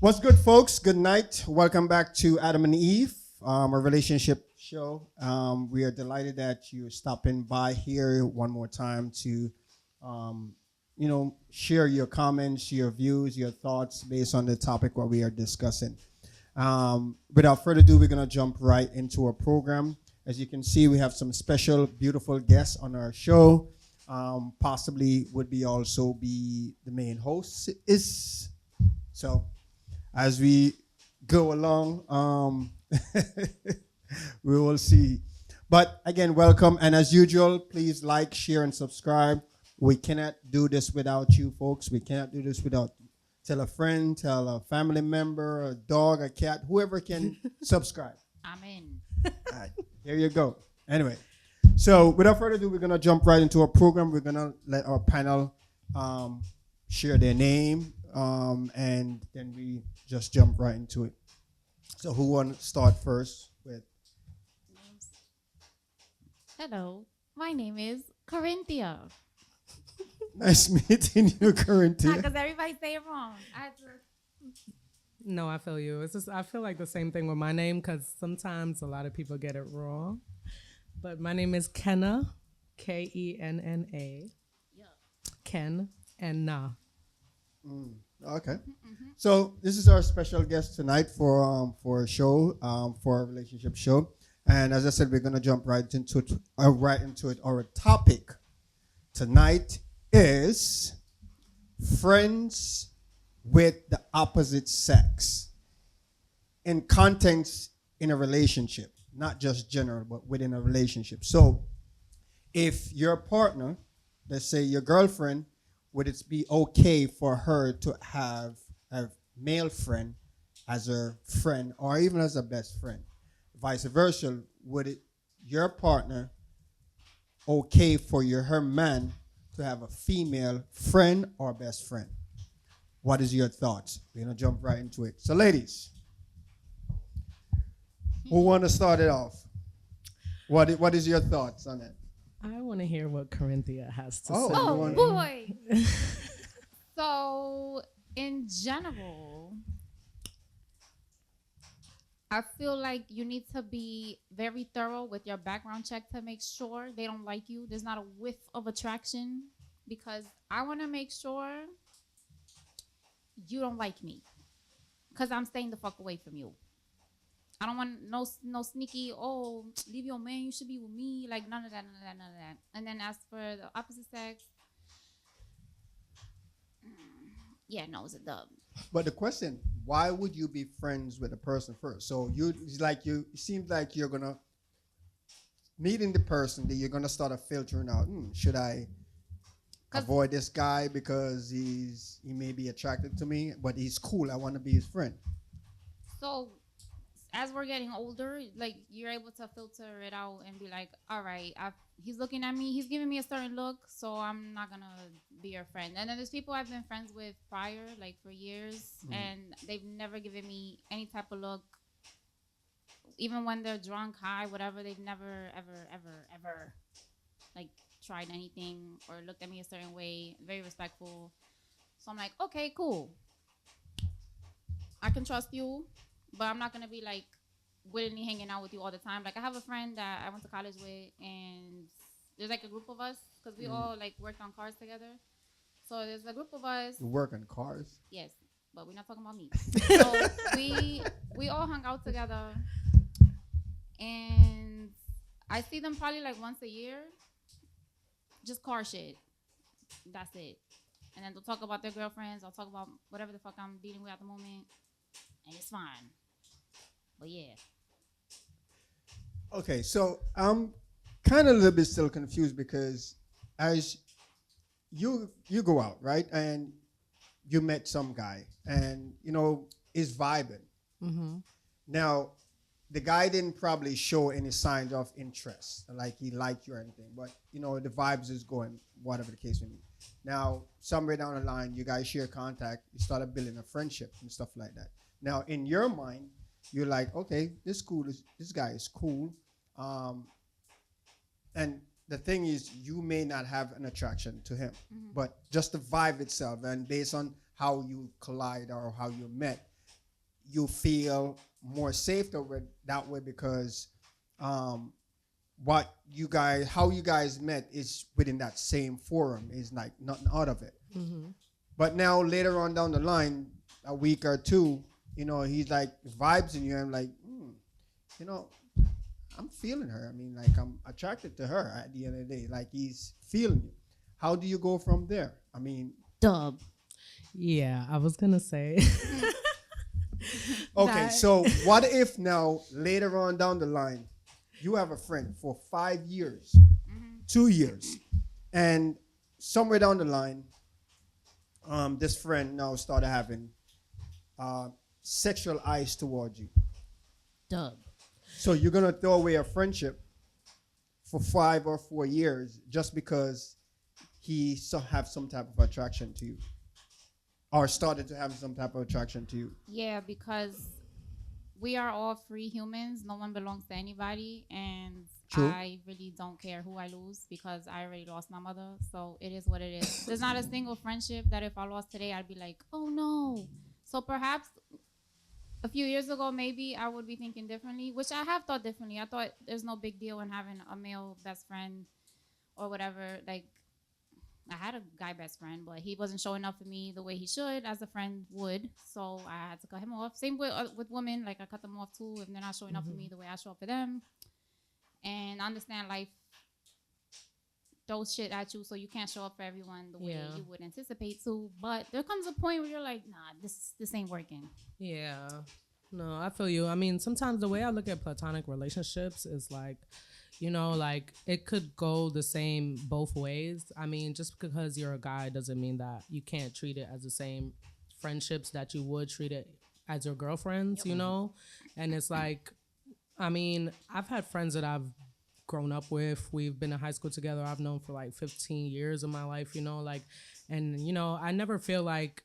What's good, folks? Good night. Welcome back to Adam and Eve, a relationship show. We are delighted that you're stopping by here one more time to, share your comments, your views, your thoughts based on the topic what we are discussing. Without further ado, we're gonna jump right into our program. As you can see, we have some special, beautiful guests on our show. Possibly would be also be the main host is so. As we go along, we will see. But again, welcome. And as usual, please like, share, and subscribe. We cannot do this without you, folks. We cannot do this without tell a friend, tell a family member, a dog, a cat, whoever can subscribe. Amen. All right, there you go. Anyway, so without further ado, we're going to jump right into our program. We're going to let our panel share their name, and then we just jump right into it. So who want to start first with? Hello, my name is Corinthia. Nice meeting you, Corinthia. Because everybody say it wrong. I had to. No, I feel you. It's just I feel like the same thing with my name because sometimes a lot of people get it wrong. But my name is Kenna, Kenna, Yeah. Ken and Na. Okay. So this is our special guest tonight for a show, for a relationship show. And as I said, we're gonna jump right into it. Our topic tonight is friends with the opposite sex in context in a relationship, not just general, but within a relationship. So if your partner, let's say your girlfriend, would it be okay for her to have a male friend as her friend or even as a best friend? Vice versa, would it your partner okay for her man to have a female friend or best friend? What is your thoughts? We're gonna jump right into it. So, ladies, who want to start it off? What is your thoughts on it? I want to hear what Corinthia has to Oh, say. Oh boy. So in general, I feel like you need to be very thorough with your background check to make sure they don't like you. There's not a whiff of attraction because I want to make sure you don't like me because I'm staying the fuck away from you. I don't want no sneaky, oh, leave your man, you should be with me. Like, none of that. And then as for the opposite sex, yeah, no, it's a dub. But the question, why would you be friends with a person first? So it seems like you're gonna meeting the person that you're gonna start a filtering out. Should I avoid this guy because he may be attracted to me, but he's cool. I want to be his friend. So as we're getting older, like you're able to filter it out and be like, all right, he's looking at me, he's giving me a certain look, so I'm not gonna be your friend. And then there's people I've been friends with prior, like for years, and they've never given me any type of look, even when they're drunk, high, whatever. They've never, ever, like tried anything or looked at me a certain way. Very respectful. So I'm like, okay, cool. I can trust you. But I'm not going to be, like, willingly hanging out with you all the time. Like, I have a friend that I went to college with, and there's, like, a group of us. Because we all, like, worked on cars together. So there's a group of us. You work on cars? Yes, but we're not talking about me. So we all hung out together. And I see them probably, like, once a year. Just car shit. That's it. And then they'll talk about their girlfriends. I'll talk about whatever the fuck I'm dealing with at the moment. And it's fine. But yeah. Okay, so I'm kind of a little bit still confused because as you go out, right, and you met some guy and is vibing. Now the guy didn't probably show any signs of interest, like he liked you or anything, but the vibes is going, whatever the case may be. Now somewhere down the line, you guys share contact, you started building a friendship and stuff like that. Now, in your mind, you're like, okay, this guy is cool. And the thing is, you may not have an attraction to him, but just the vibe itself, and based on how you collide or how you met, you feel more safe that way because how you guys met is within that same forum, is like nothing out of it. Mm-hmm. But now later on down the line, a week or two, he's like vibes in you. I'm like, you know, I'm feeling her. I mean, like I'm attracted to her at the end of the day. Like he's feeling you. How do you go from there? I mean, Dub. Yeah, I was gonna say. okay, so what if now later on down the line, you have a friend for 5 years, 2 years, and somewhere down the line, this friend now started having sexual eyes towards you. Dub. So you're gonna throw away a friendship for 5 or 4 years just because he have some type of attraction to you, or started to have some type of attraction to you. Yeah, because we are all free humans. No one belongs to anybody, and True. I really don't care who I lose because I already lost my mother. So it is what it is. There's not a single friendship that if I lost today, I'd be like, oh no. So perhaps a few years ago, maybe I would be thinking differently, which I have thought differently. I thought there's no big deal in having a male best friend or whatever. Like, I had a guy best friend, but he wasn't showing up for me the way he should, as a friend would. So I had to cut him off. Same with women. Like, I cut them off too if they're not showing up for me the way I show up for them. And I understand life throws shit at you, so you can't show up for everyone the way you would anticipate to. But there comes a point where you're like, nah, this ain't working. Yeah. No, I feel you. I mean, sometimes the way I look at platonic relationships is like, like it could go the same both ways. I mean, just because you're a guy doesn't mean that you can't treat it as the same friendships that you would treat it as your girlfriends, And it's like, I mean, I've had friends that I've grown up with. We've been in high school together. I've known for like 15 years of my life, and I never feel like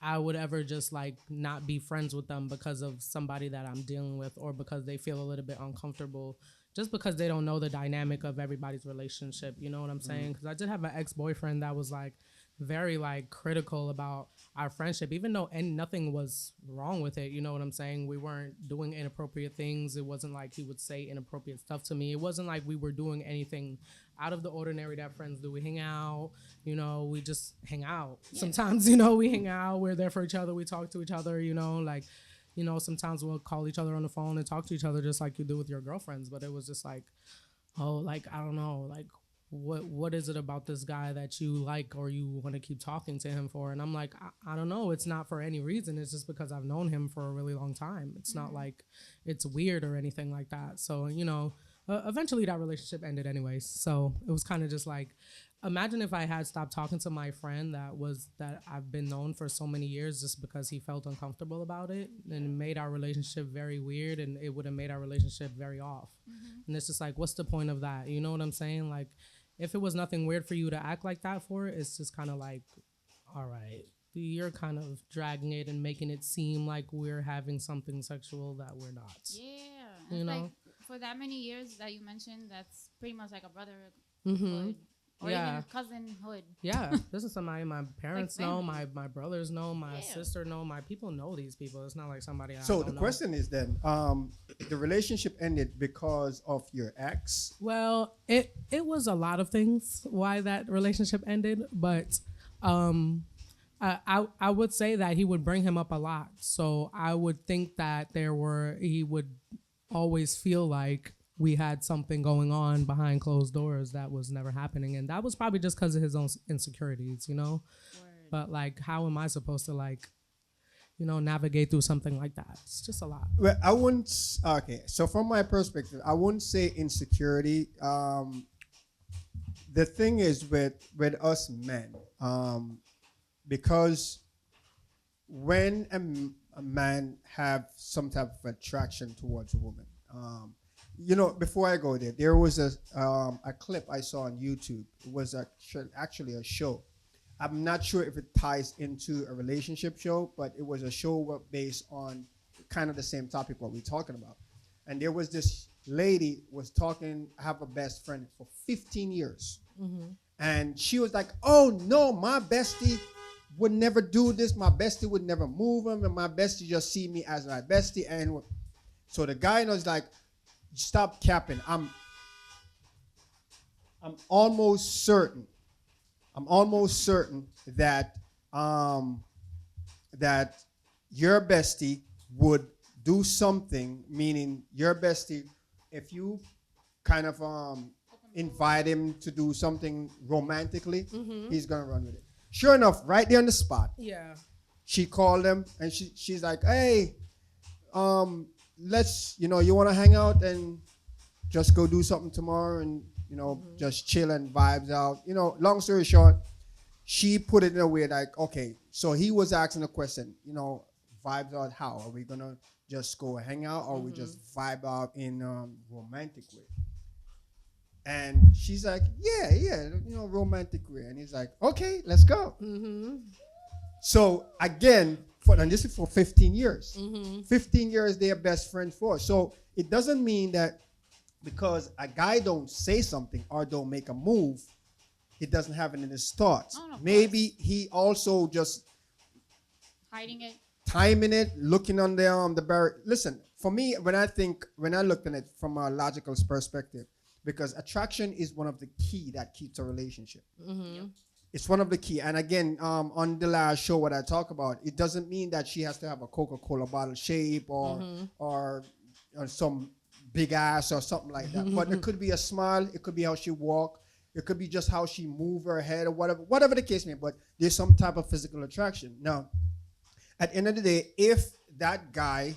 I would ever just like not be friends with them because of somebody that I'm dealing with or because they feel a little bit uncomfortable just because they don't know the dynamic of everybody's relationship. You know what I'm saying? Because I did have an ex-boyfriend that was like very like critical about our friendship, even though nothing was wrong with it. You know what I'm saying? We weren't doing inappropriate things. It wasn't like he would say inappropriate stuff to me. It wasn't like we were doing anything out of the ordinary that friends do. We hang out, we just hang out. Yeah. Sometimes, we hang out. We're there for each other. We talk to each other, sometimes we'll call each other on the phone and talk to each other just like you do with your girlfriends. But it was just like, oh, like, I don't know, like, what is it about this guy that you like or you want to keep talking to him for? And I'm like, I don't know. It's not for any reason. It's just because I've known him for a really long time. It's not like it's weird or anything like that. So, eventually that relationship ended anyways. So it was kind of just like, imagine if I had stopped talking to my friend that I've been known for so many years just because he felt uncomfortable about it, and it made our relationship very weird, and it would have made our relationship very off. And it's just like, what's the point of that? You know what I'm saying? Like, if it was nothing weird for you to act like that for, it's just kind of like, all right, you're kind of dragging it and making it seem like we're having something sexual that we're not. Yeah. You know? Like, for that many years that you mentioned, that's pretty much like a brotherhood. Or even a cousinhood. Yeah, this is somebody my parents like know, my brothers know, my sister know, my people know these people. It's not like somebody I So don't the know. question is then, the relationship ended because of your ex? Well, it was a lot of things why that relationship ended, but I would say that he would bring him up a lot. So I would think that he would always feel like we had something going on behind closed doors that was never happening. And that was probably just because of his own insecurities, Word. But like, how am I supposed to like, navigate through something like that? It's just a lot. Well, I wouldn't. Okay, so from my perspective, I wouldn't say insecurity. The thing is with us men, because when a man have some type of attraction towards a woman, before I go there was a clip I saw on YouTube. It was actually a show. I'm not sure if it ties into a relationship show, but it was a show based on kind of the same topic what we're talking about. And there was this lady was talking, I have a best friend for 15 years. And she was like, oh no, my bestie would never do this. My bestie would never move him, and my bestie just see me as my bestie. And so the guy knows like, stop capping. I'm almost certain. I'm almost certain that that your bestie would do something. Meaning your bestie, if you kind of invite him to do something romantically, he's gonna run with it. Sure enough, right there on the spot. Yeah. She called him and she's like, hey, let's, you want to hang out and just go do something tomorrow and, just chill and vibes out. Long story short, she put it in a way like, okay, so he was asking a question, vibes out how? Are we going to just go hang out or we just vibe out in romantic way? And she's like, yeah, romantic way. And he's like, okay, let's go. So again, and this is for 15 years. 15 years, they're best friends for. So it doesn't mean that because a guy don't say something or don't make a move, he doesn't have it in his thoughts. Oh, no, maybe he also just hiding it, timing it, looking on the barrier. Listen, for me, when I looked at it from a logical perspective, because attraction is one of the key that keeps a relationship. Yep. It's one of the key. And again, on the last show, what I talk about, it doesn't mean that she has to have a Coca-Cola bottle shape or some big ass or something like that. But it could be a smile. It could be how she walk. It could be just how she move her head or whatever the case may be. But there's some type of physical attraction. Now, at the end of the day, if that guy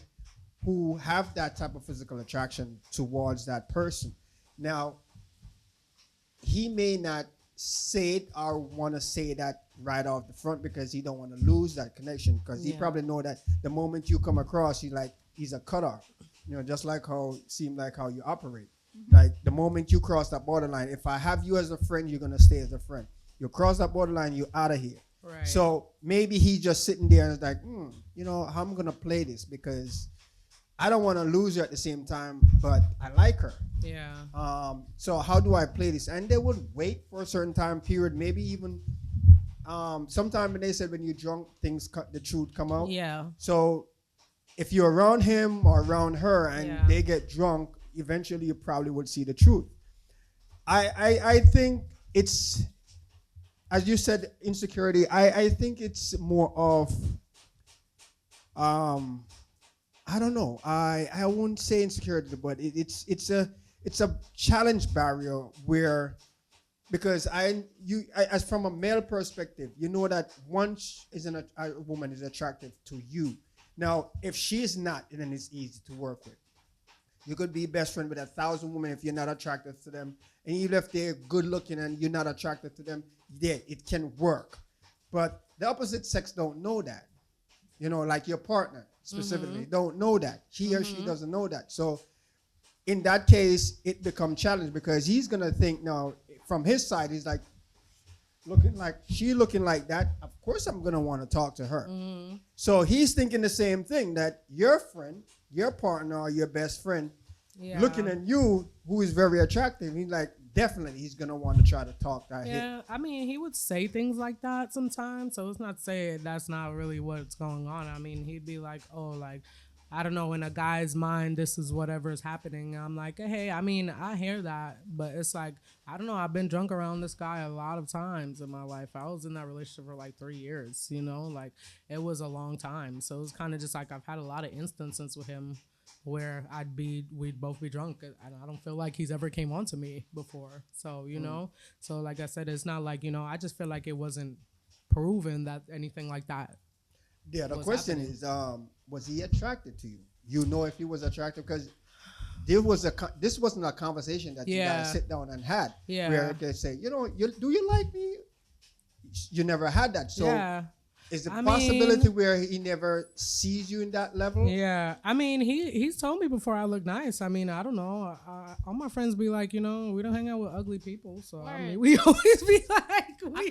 who have that type of physical attraction towards that person, now, he may not say it or want to say that right off the front because he don't want to lose that connection because he probably know that the moment you come across, he's a cutoff. Just like how you operate. Like the moment you cross that borderline, if I have you as a friend, you're gonna stay as a friend. You cross that borderline, you're out of here. Right. So maybe he just sitting there and is like, how I'm gonna play this because I don't want to lose her at the same time, but I like her. Yeah. So how do I play this? And they would wait for a certain time period, maybe even sometime when they said when you're drunk, the truth come out. Yeah. So if you're around him or around her and they get drunk, eventually you probably would see the truth. I think it's, as you said, insecurity. I think it's more of I don't know. I wouldn't say insecurity, but it's a challenge barrier where, because as from a male perspective, that once a woman is attractive to you. Now, if she's not, then it's easy to work with. You could be best friend with 1,000 women if you're not attracted to them, and even if they're good looking and you're not attracted to them, it can work. But the opposite sex don't know that. Like your partner specifically don't know that. He or she doesn't know that. So in that case, it becomes challenge because he's gonna think now from his side, he's like she looking like that. Of course, I'm gonna want to talk to her. So he's thinking the same thing, that your friend, your partner, or your best friend, looking at you, who is very attractive. He's like, definitely, he's gonna want to try to talk that. Yeah, I mean, he would say things like that sometimes. So it's not saying that's not really what's going on. I mean, he'd be like, oh, like, I don't know, in a guy's mind, this is whatever is happening. And I'm like, hey, I mean, I hear that, but it's like, I don't know. I've been drunk around this guy a lot of times in my life. I was in that relationship for like 3 years, like it was a long time. So it was kind of just like I've had a lot of instances with him where we'd both be drunk. I don't feel like he's ever came on to me before. So, so like I said, it's not like, I just feel like it wasn't proven that anything like that. Yeah, the question is, was he attracted to you? If he was attracted, because this wasn't a conversation that you guys sit down and had. Yeah. Where they say, do you like me? You never had that. So is the possibility where he never sees you in that level? Yeah. I mean, he's told me before I look nice. I mean, I don't know. All my friends be like, we don't hang out with ugly people. So, I mean, we always be like, I feel like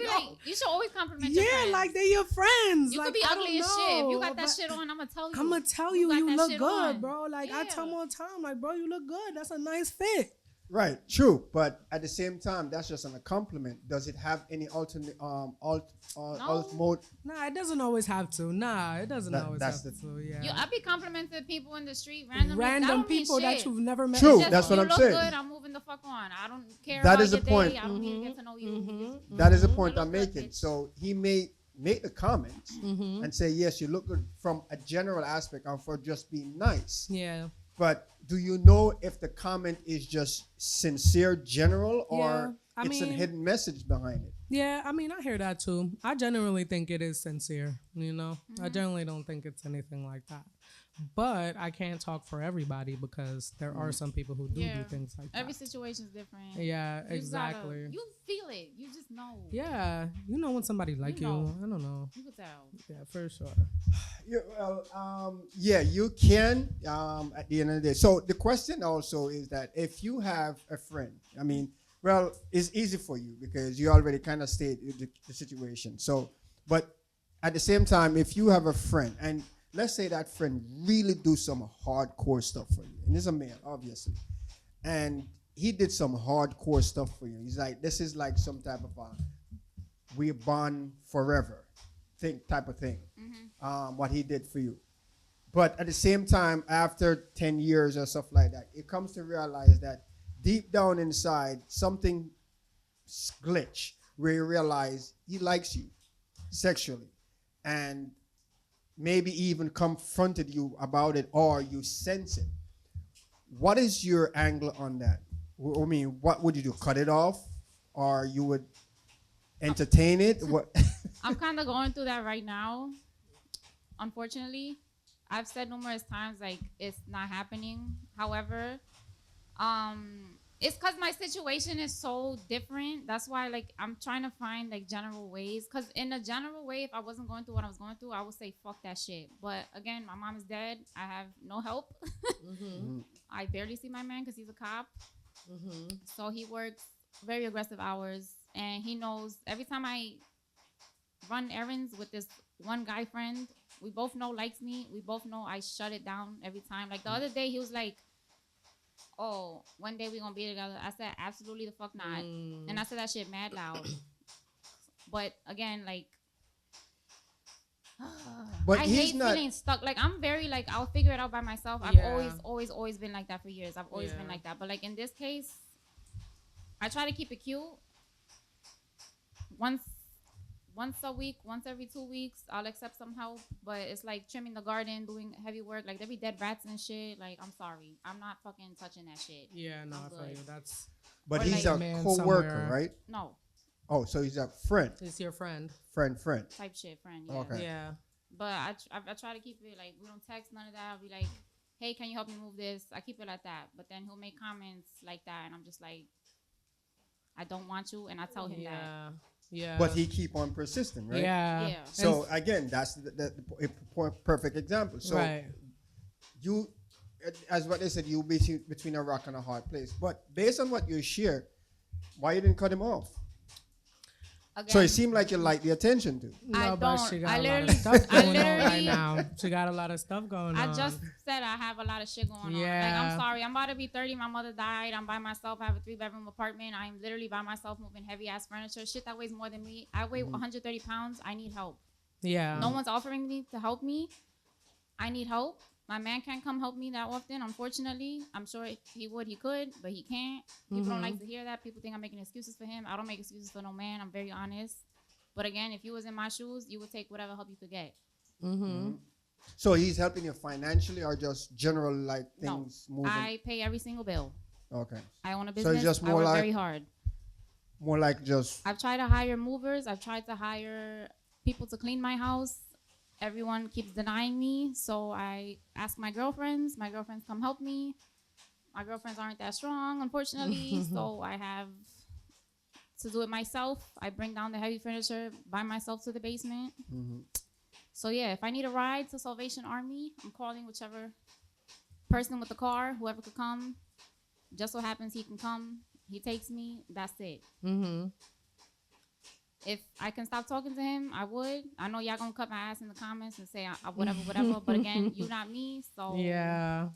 you should always compliment your friends. Yeah, like they're your friends. You like, could be ugly as shit. If you got that shit on, I'm going to tell you. I'm going to tell you look good, bro. Like, I tell him all the time, like, bro, you look good. That's a nice fit. Right, true, but at the same time, that's just a compliment. Does it have any alternate alt No. mode? Nah, it doesn't always have to. Nah, it doesn't always That's have the to. You, Yeah. I be complimenting people in the street randomly. That Random don't mean people that shit. you've never met. True, Just, that's what you I'm look saying. good. I'm moving the fuck on. I don't care That about is the your point. day. I don't need to get to know you. That is the point You I'm look good, making. bitch. So he may make the comments and say, yes, you look good from a general aspect and for just being nice. Yeah. But do you know if the comment is just sincere, general, or Yeah, I it's a mean- hidden message behind it? Yeah, I mean, I hear that too. I genuinely think it is sincere, you know? I generally don't think it's anything like that. But I can't talk for everybody because there are some people who do Yeah. do things like Every that. situation's different. Yeah, You just gotta- exactly. You feel it. You just know. Yeah, you know when somebody like you. know. I don't know. You could tell. Yeah, for sure. Yeah, you can at the end of the day. So the question also is that if you have a friend, I mean, well, it's easy for you because you already kind of stated the situation. So, but at the same time, if you have a friend and let's say that friend really do some hardcore stuff for you, and it's a male, obviously, and he did some hardcore stuff for you. He's like, this is like some type of we bond forever type of thing. What he did for you. But at the same time, after 10 years or stuff like that, it comes to realize that deep down inside, something glitch where you realize he likes you sexually and maybe even confronted you about it or you sense it. What is your angle on that? I mean, what would you do? Cut it off? Or you would entertain it? What? I'm kind of going through that right now. Unfortunately, I've said numerous times like it's not happening. However, it's because my situation is so different. That's why like I'm trying to find like general ways. Because in a general way, if I wasn't going through what I was going through, I would say fuck that shit. But again, my mom is dead. I have no help. I barely see my man because he's a cop. So he works very aggressive hours, and he knows every time I run errands with this one guy friend, we both know likes me. We both know I shut it down every time. Like the other day, he was like, "Oh, one day we gonna be together." I said, "Absolutely the fuck not," and I said that shit mad loud. But again, like, But I he's hate not. feeling stuck. Like I'm very like I'll figure it out by myself. I've Yeah. always been like that for years. I've always been Yeah. like that. But like in this case, I try to keep it cute. Once a week, once every 2 weeks, I'll accept some help. But it's like trimming the garden, doing heavy work. Like there be dead rats and shit. Like I'm sorry, I'm not fucking touching that shit. Yeah, no, I'm I feel good. you. That's But Or he's like- a Man co-worker, somewhere. right? No Oh, so he's a friend, it's your friend. friend. type shit, friend. Yeah. Okay. Yeah. But I try to keep it like we don't text none of that. I'll be like, hey, can you help me move this? I keep it like that. But then he'll make comments like that, and I'm just like, I don't want you, and I tell him that. Yeah. Yeah. But he keep on persisting, right? Yeah. Yeah. So again, that's the perfect example. So right. you, as what they said, you between a rock and a hard place. But based on what you shared, why you didn't cut him off? Again, So it seemed like you liked the attention too. I No, but don't. she I got a lot of literally- stuff I going on right literally- now. She got a lot of stuff going on. I just said I have a lot of shit going on. Like, Yeah. I'm sorry. I'm about to be 30. My mother died. I'm by myself. I have a 3-bedroom apartment. I'm literally by myself moving heavy ass furniture. Shit that weighs more than me. I weigh 130 pounds. I need help. Yeah. No one's offering me to help me. I need help. My man can't come help me that often, unfortunately. I'm sure he would, he could, but he can't. People don't like to hear that. People think I'm making excuses for him. I don't make excuses for no man. I'm very honest. But again, if you was in my shoes, you would take whatever help you could get. So he's helping you financially or just general like No, things moving? I pay every single bill. Okay. I own a So it's business. just I more work like- very hard. More like just I've tried to hire movers. I've tried to hire people to clean my house. Everyone keeps denying me. So I ask my girlfriends. My girlfriends come help me. My girlfriends aren't that strong, unfortunately. So I have to do it myself. I bring down the heavy furniture by myself to the basement. So yeah, if I need a ride to Salvation Army, I'm calling whichever person with the car, whoever could come. Just so happens he can come. He takes me. That's it. If I can stop talking to him, I would. I know y'all gonna cut my ass in the comments and say whatever. But again, you not me. So Yeah.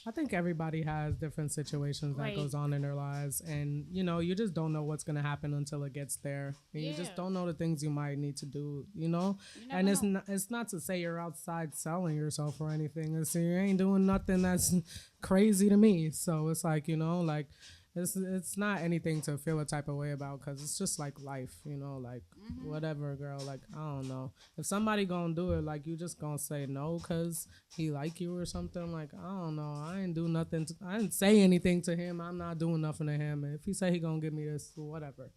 I think everybody has different situations that Right. goes on in their lives, and you just don't know what's gonna happen until it gets there, and you just Yeah. don't know the things you might need to do, You never And know. it's not to say you're outside selling yourself or anything. It's you ain't doing nothing that's crazy to me. So it's like like it's not anything to feel a type of way about because it's just like life, like whatever, girl. Like I don't know if somebody gonna do it, like you just gonna say no because he like you or something. Like I don't know. I ain't do nothing. I didn't say anything to him. I'm not doing nothing to him. And if he say he gonna give me this, whatever.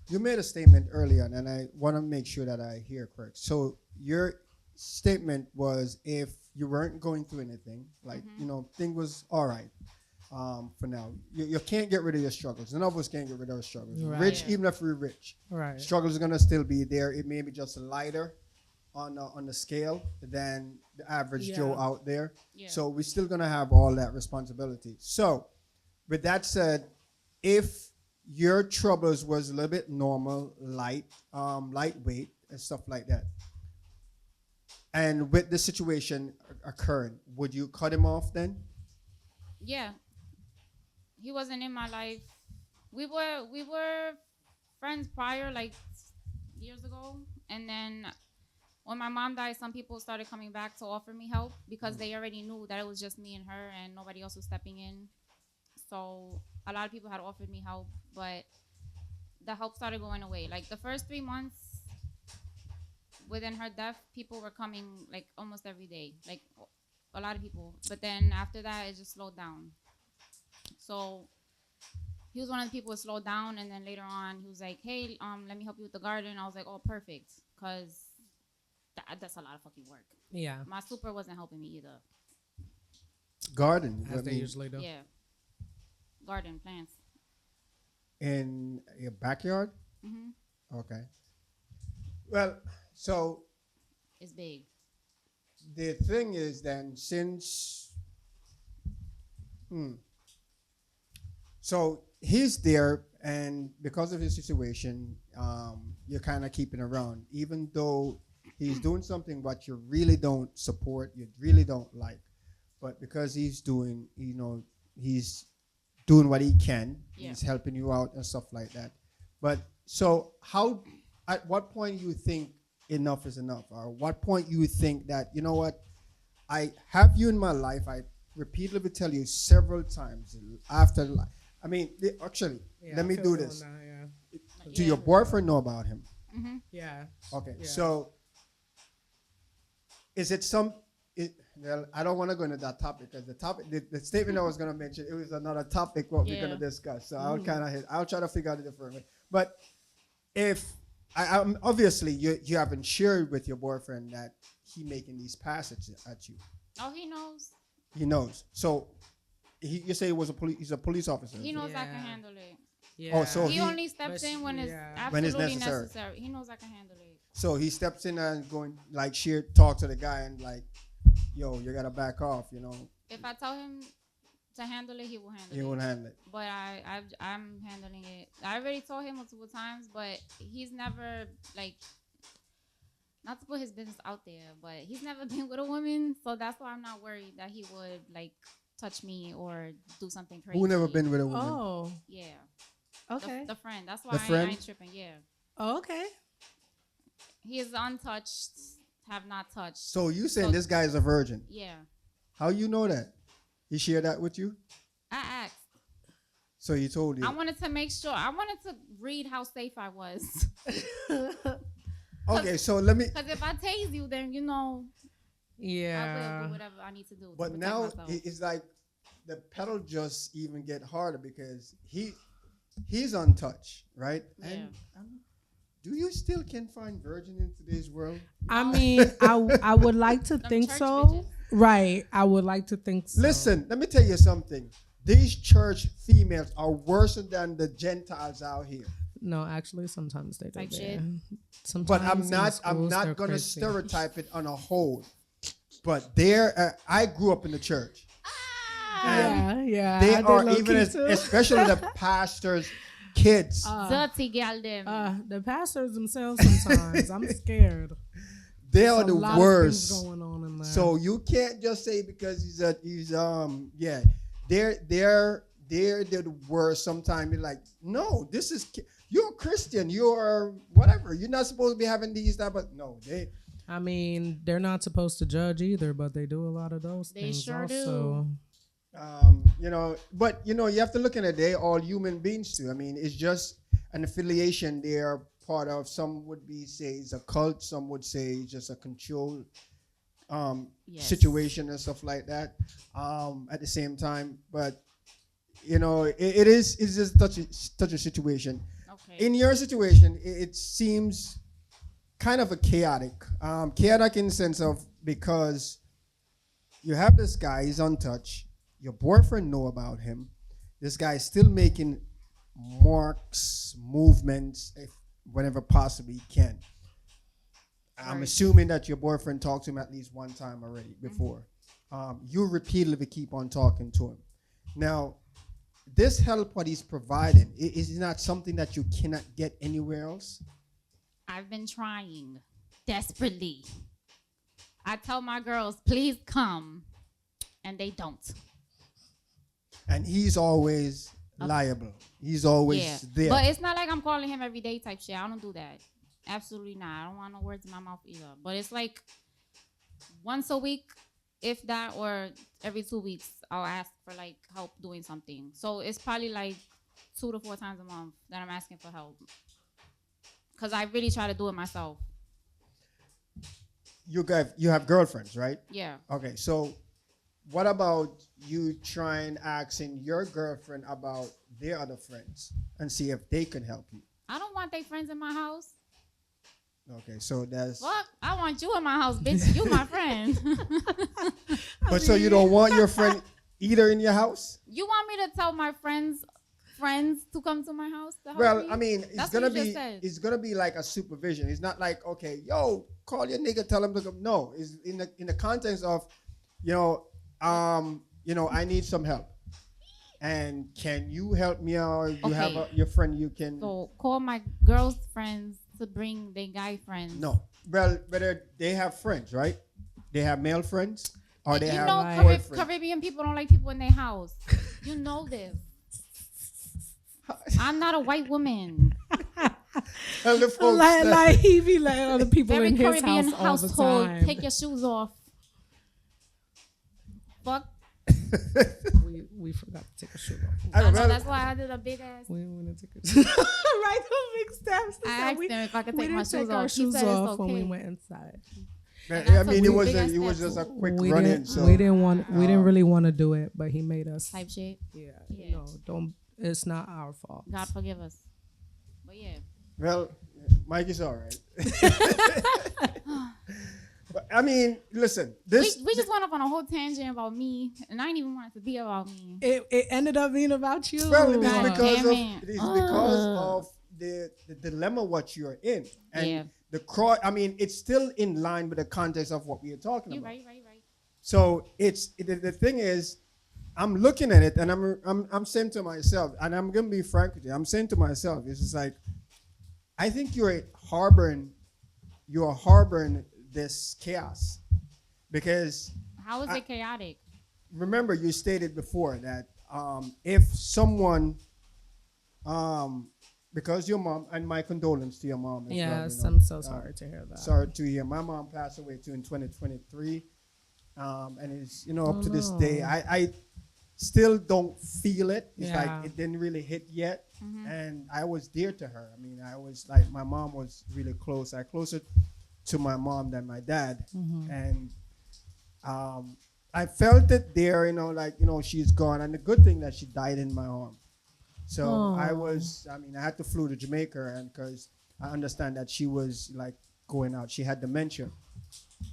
You made a statement earlier, and I want to make sure that I hear correct. So your statement was if you weren't going through anything, like thing was all right. For now, you can't get rid of your struggles. None of us can get rid of our struggles. Right. Rich, Yeah. even if we're rich, Right. struggles are gonna still be there. It may be just lighter on the scale than the average Joe Yeah. out there. Yeah. So we're still gonna have all that responsibility. So, with that said, if your troubles was a little bit normal, lightweight and stuff like that, and with the situation occurring, would you cut him off then? Yeah. He wasn't in my life. We were friends prior, like years ago, and then when my mom died, some people started coming back to offer me help because they already knew that it was just me and her and nobody else was stepping in. So a lot of people had offered me help, but the help started going away. Like the first 3 months within her death, people were coming like almost every day, like a lot of people. But then after that, it just slowed down. So he was one of the people who slowed down, and then later on, he was like, "Hey, let me help you with the garden." I was like, "Oh, perfect," because that's a lot of fucking work. Yeah. My super wasn't helping me either. Garden, As they usually do. Yeah, garden plants. in your backyard. Hmm. Okay. Well, so It's big. the thing is then since so he's there and because of his situation you're kind of keeping around even though he's doing something what you really don't support, you really don't like, but because he's doing he's doing what he can, Yeah. he's helping you out and stuff like that. But so how at what point you think enough is enough, or what point you think that you know what, I have you in my life, I repeatedly will tell you several times after I mean actually Yeah, let I me feel do you this. on that, yeah. Do your boyfriend know about him? Hmm. Yeah. Okay, Yeah. so is it well, I don't want to go into that topic because the statement I was going to mention, it was another topic what we're Yeah. going to discuss. So I'll try to figure out a different way. But if I'm obviously you haven't shared with your boyfriend that he making these passes at you. Oh, he knows. He knows. So you say he's a police officer. He knows I can Yeah. handle it. Yeah. Oh, so He he- only steps But in when it's yeah. When it's absolutely necessary. necessary. He knows I can handle it. So he steps in and going like talk to the guy and like, yo, you gotta back off. If I tell him to handle it, he will handle He it. won't handle it. But I'm handling it. I already told him multiple times, but he's never like, not to put his business out there, but he's never been with a woman, so that's why I'm not worried that he would like touch me or do something crazy. Who never been with a woman? Oh. Yeah. Okay. The friend. That's why The friend? I ain't tripping. Yeah. Oh, okay. He is untouched. Have not touched. So you saying So- this guy is a virgin? Yeah. How you know that? He shared that with you? I asked. So he told you. I wanted to make sure. I wanted to read how safe I was. Okay, so let me. Because if I tase you, then I will Yeah. do whatever I need to do. to But protect now myself. it's like the pedal just even get harder because he's untouched, right? Yeah. And do you still can find virgin in today's world? I mean, I would like to Them think church so. bitches. Right. I would like to think so. Listen, let me tell you something. These church females are worse than the Gentiles out here. No, actually, sometimes they do. Like yeah. shit. Sometimes But in I'm the not schools, they're gonna crazy. stereotype it on a whole. But there, I grew up in the church. Yeah, yeah. They I did are low-key even, too. especially the pastors' kids. Dirty gal them. The pastors themselves sometimes. I'm scared. they There's are a the lot of worst. things going on in there. So you can't just say because yeah, they're the worst. Sometimes you're like, no, this is you're a Christian, you're whatever. You're not supposed to be having these type of no. I mean, they're not supposed to judge either, but they do a lot of those They things sure also. But you have to look at it. They all human beings too. I mean, it's just an affiliation they are part of. Some would be say it's a cult. Some would say it's just a control Yes. situation and stuff like that. At the same time, but it's just touchy situation. Okay. In your situation, it seems kind of a chaotic in the sense of because you have this guy, he's untouched. Your boyfriend know about him. This guy is still making marks, movements, if whenever possibly he can. I'm Right. assuming that your boyfriend talked to him at least one time already before. You repeatedly keep on talking to him. Now, this help what he's providing is not something that you cannot get anywhere else. I've been trying desperately. I tell my girls, please come, and they don't. And he's always liable. He's always there. But it's not like I'm calling him every day type shit. I don't do that. Absolutely not. I don't want no words in my mouth either. But it's like once a week, if that, or every 2 weeks, I'll ask for like help doing something. So it's probably like 2 to 4 times a month that I'm asking for help. Because I really try to do it myself. You have girlfriends, right? Yeah. Okay, so what about you trying asking your girlfriend about their other friends and see if they can help you? I don't want their friends in my house. Okay, so that's. Fuck, I want you in my house, bitch. You my friend. But so you don't want your friend either in your house? You want me to tell my friends to come to my house to help Well, me? I mean, That's what you just said. it's gonna be like a supervision. It's not like, okay, yo, call your nigga, tell him to come. No, it's in the context of, I need some help. And can you help me out? You have your friend you can. So call my girls' friends to bring their guy friends. No. Well, whether they have friends, right? They have male friends or they have boyfriends. Caribbean people don't like people in their house. You know this. I'm not a white woman. Tell the folks that. Like he be like other people Very in his Caribbean house all the household. time. Take your shoes off. Fuck. we forgot to take a shoe off. I I don't know, know. that's why I did a big ass. We didn't want to take a right, the big steps. I asked him if I could we take my didn't take shoes our off. He shoes said it's off when we okay. went inside. I mean, it Big was ass just a steps. quick We run in. didn't, So we didn't really want to do it, but he made us. Type shit. Yeah, Yeah. no, don't. It's not our fault. God forgive us. But yeah. well, Mike is all right. But I mean, listen, this We just went up on a whole tangent about me, and I didn't even want it to be about me. It ended up being about you. well, it is God because damn of it. it is because of the dilemma what you're in, and Yeah. I mean, it's still in line with the context of what we are talking You're about. right. So the thing is, I'm looking at it and I'm saying to myself, and I'm gonna be frank with you. I'm saying to myself, it's just like, I think you're harboring this chaos because How is it chaotic? remember you stated before that if someone because your mom, and my condolence to your mom as well, Yes, I'm so sorry to hear that. sorry to hear. My mom passed away too in 2023, and it's up to this day. I still don't feel it. It's Yeah. like it didn't really hit yet, Mm-hmm. and I was dear to her. I mean, I was like my mom was really close. I closer to my mom than my dad, and I felt it there. She's gone, and the good thing that she died in my arm. So I had to flew to Jamaica, and because I understand that she was like going out. She had dementia,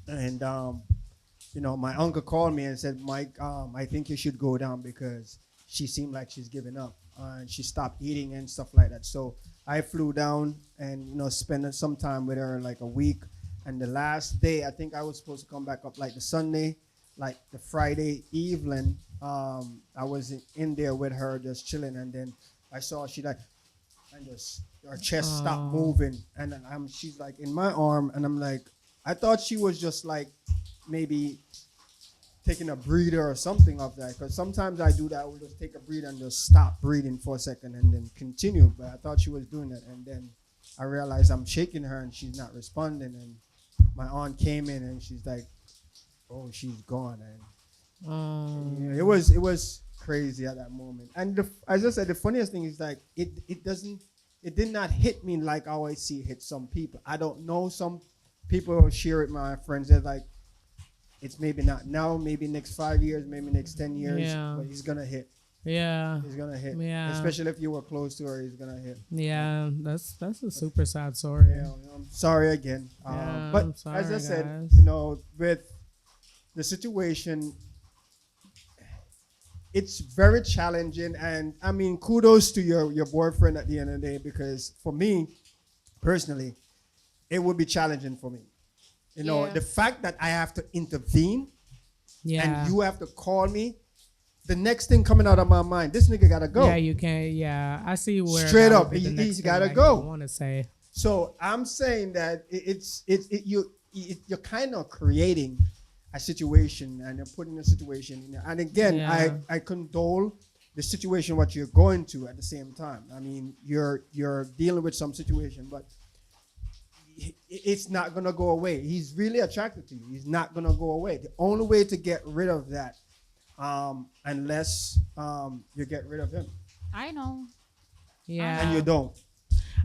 and my uncle called me and said, Mike, I think you should go down because she seemed like she's giving up, and she stopped eating and stuff like that. So I flew down and spent some time with her, like a week. And the last day, I think I was supposed to come back up like the Sunday, like the Friday evening. I was in there with her just chilling, and then I saw she like, and just her chest stopped moving, and then she's like in my arm, and I'm like, I thought she was just like maybe taking a breather or something of that. Because sometimes I do that. I will just take a breather and just stop breathing for a second and then continue. But I thought she was doing that. And then I realized I'm shaking her and she's not responding. And my aunt came in and she's like, oh, she's gone. And it was crazy at that moment. And as I said, the funniest thing is like, it did not hit me like how I see it hit some people. I don't know, some people share it, my friends. They're like, it's maybe not now, maybe next 5 years, maybe next 10 years, but he's gonna hit. Yeah. He's gonna hit. Yeah. Especially if you were close to her, he's gonna hit. Yeah, that's a super sad story. Yeah, I'm sorry again. But I'm sorry, as I said, guys. with the situation, it's very challenging. And I mean, kudos to your boyfriend at the end of the day, because for me, personally, it would be challenging for me. The fact that I have to intervene and you have to call me, the next thing coming out of my mind, this nigga gotta go. Yeah, you can't. Yeah, I see where straight up, he's gotta go. I want to say. So I'm saying that you're kind of creating a situation and you're putting a situation. And again, I condole the situation what you're going to at the same time. I mean, you're dealing with some situation, but it's not gonna go away. He's really attracted to you. He's not gonna go away. The only way to get rid of that, unless you get rid of him. I know. Yeah. And you don't.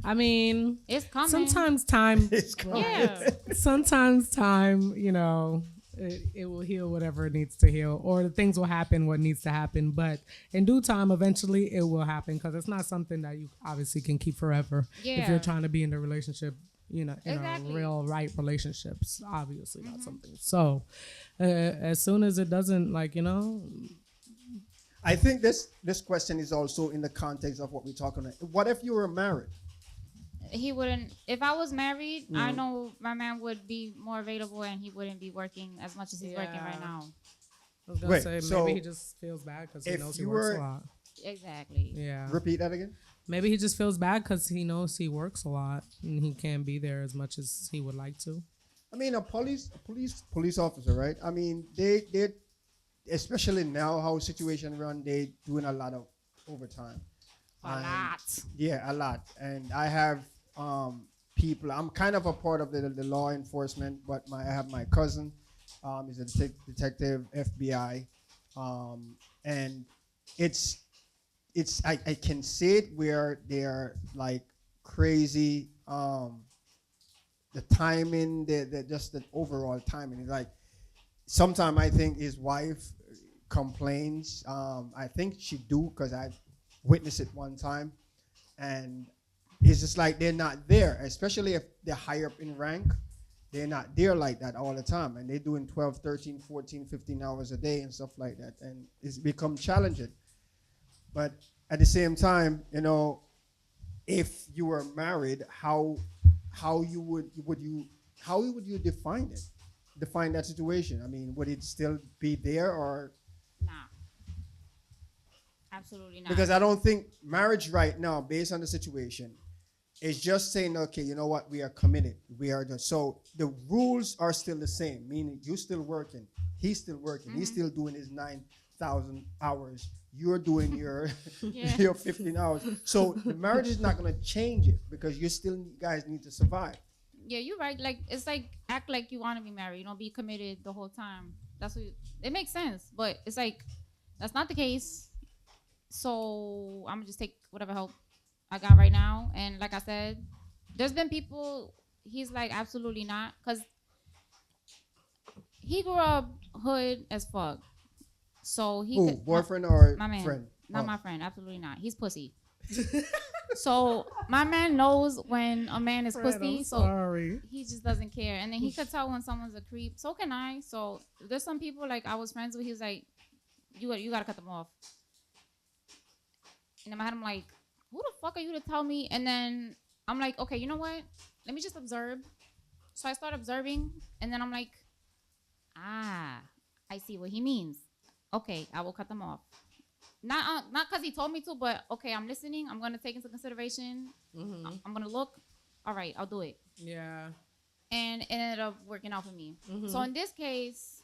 I mean, it's coming. Sometimes time. It's coming. Yeah. Sometimes time, it will heal whatever it needs to heal, or the things will happen what needs to happen. But in due time, eventually it will happen, because it's not something that you obviously can keep forever. Yeah. If you're trying to be in the relationship, in Exactly. a real right relationships, obviously not something. So as soon as it doesn't, I think this question is also in the context of what we're talking about. What if you were married? He wouldn't. If I was married, I know my man would be more available and he wouldn't be working as much as he's working right now. I was gonna Wait, say so maybe he just feels bad because he if knows he you works were- a lot. Exactly. Yeah. Repeat that again. Maybe he just feels bad because he knows he works a lot and he can't be there as much as he would like to. I mean, a police officer, right? I mean, they especially now how situation run, they doing a lot of overtime. A lot. Yeah, a lot. And I have people. I'm kind of a part of the law enforcement, but I have my cousin. He's a detective, FBI, and I can see it where they're like crazy. The timing, just the overall timing is like. Sometimes I think his wife complains. I think she do, because I've witnessed it one time, and it's just like they're not there, especially if they're higher up in rank. They're not there like that all the time, and they're doing 12, 13, 14, 15 hours a day and stuff like that, and it's become challenging. But at the same time, if you were married, how would you define it? Define that situation. I mean, would it still be there, or? Nah. Absolutely not. Because I don't think marriage right now, based on the situation, is just saying, okay, you know what, we are committed. We are just, so the rules are still the same, meaning you're still working, he's still working, he's still doing his 9,000 hours, you're doing your your 15 hours. So the marriage is not going to change it, because you guys need to survive. Yeah, you're right. Like, it's like, act like you want to be married. Be committed the whole time. That's what it makes sense. But it's like, that's not the case. So I'm gonna just take whatever help I got right now. And like I said, there's been people, he's like, absolutely not. Because he grew up hood as fuck. So he boyfriend or my man, friend? Not my friend. Absolutely not. He's pussy. So my man knows when a man is pussy, so he just doesn't care. And then he could tell when someone's a creep. So can I. So there's some people like I was friends with. He was like, "You gotta cut them off." And in my head, I'm like, "Who the fuck are you to tell me?" And then I'm like, "Okay, you know what? Let me just observe." So I start observing, and then I'm like, "I see what he means. Okay, I will cut them off." Not because he told me to, but okay, I'm listening. I'm going to take into consideration. I'm going to look. All right, I'll do it. Yeah. and it ended up working out for me. So in this case,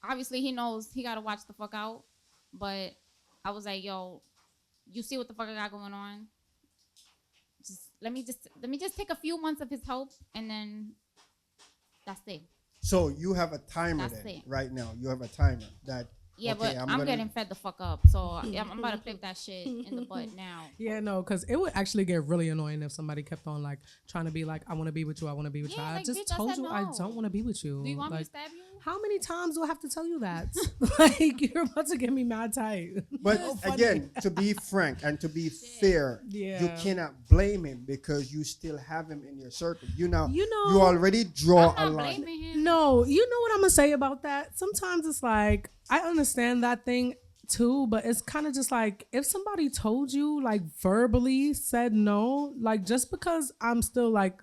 obviously he knows he gotta watch the fuck out. But I was like, yo, you see what the fuck I got going on? Let me just take a few months of his help, and then that's it. So you have a timer That's then, it. right now. You have a timer that. Yeah, okay, but I'm gonna- getting fed the fuck up, so I'm about to flip that shit in the butt now. Yeah, no, because it would actually get really annoying if somebody kept on like trying to be like, I want to be with you, I want to be with you. Yeah, I like, just bitch, I told said you I no. don't want to be with you. Do you want me like, to stab you? how many times do I have to tell you that? Like, you're about to get me mad tight. But So funny. again, to be frank and to be fair, Yeah. you cannot blame him because you still have him in your circle. You already draw a I'm not line. blaming him. No, you know what I'm gonna say about that? Sometimes it's like I understand that thing too, but it's kind of just like if somebody told you like verbally said no, like just because I'm still like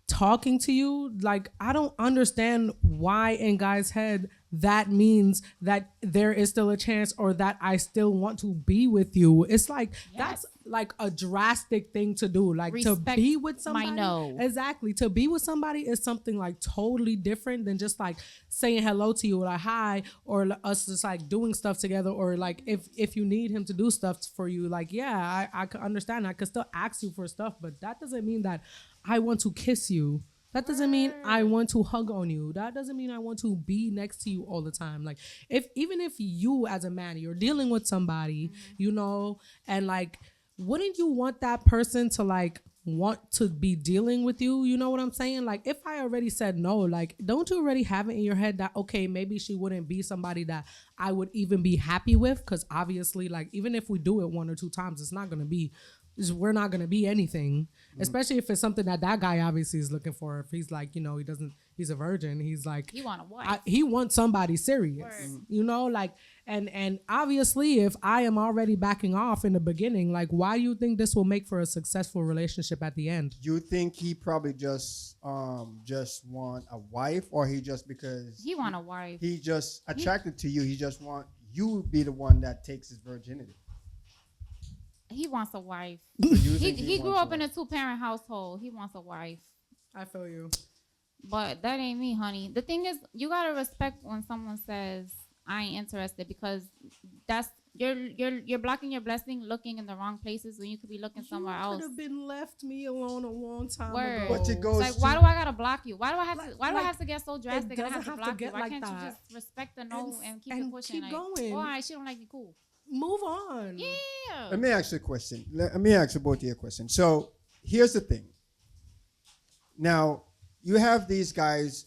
talking to you, like I don't understand why in guys' head that means that there is still a chance or that I still want to be with you. It's like that's like a drastic thing to do. Like Respect to be with somebody. my no. Exactly. To be with somebody is something like totally different than just like saying hello to you or like hi or us just like doing stuff together or like if you need him to do stuff for you, like yeah, I could understand. I could still ask you for stuff, but that doesn't mean that I want to kiss you. That doesn't mean I want to hug on you. That doesn't mean I want to be next to you all the time. Like even if you as a man, you're dealing with somebody, you know, and like, wouldn't you want that person to like want to be dealing with you? You know what I'm saying? Like if I already said no, like don't you already have it in your head that, okay, maybe she wouldn't be somebody that I would even be happy with? Because obviously like even if we do it one or two times, it's not going to be we're not going to be anything, especially if it's something that guy obviously is looking for. If he's like, you know, he's a virgin. He's like, He want a wife. he wants somebody serious, you know, like, and obviously if I am already backing off in the beginning, like, why do you think this will make for a successful relationship at the end? You think he probably just want a wife, or he just because He want a wife. he just attracted to you, he just want you be the one that takes his virginity? He wants a wife. So you think He grew wants up in a 2-parent household. He wants a wife. I feel you. But that ain't me, honey. The thing is, you gotta respect when someone says I ain't interested, because that's you're blocking your blessing, looking in the wrong places when you could be looking somewhere You else. could have been left me alone a long time Word. ago. But it goes It's like, why do I gotta block you? Why do I have to? Why do I like, have to get so drastic and I doesn't have to have to block you? get Why like can't that. you just respect the no and keep and it pushing? keep Like, going. oh, all right, she don't like me, cool. Move on. Yeah. Let me ask you a question. Let me ask you both of you a question. So here's the thing. Now you have these guys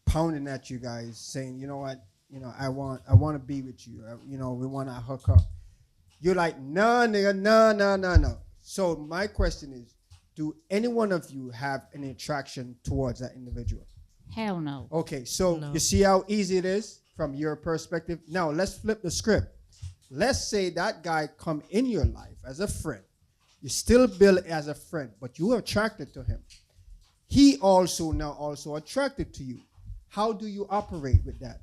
pounding at you guys, saying, you know what, you know, I want to be with you. You know, we want to hook up. You're like, no, nigga, no. So my question is, do any one of you have any attraction towards that individual? Hell no. Okay, so No. you see how easy it is from your perspective? Now let's flip the script. Let's say that guy come in your life as a friend. You still build as a friend, but you are attracted to him. He also attracted to you. How do you operate with that?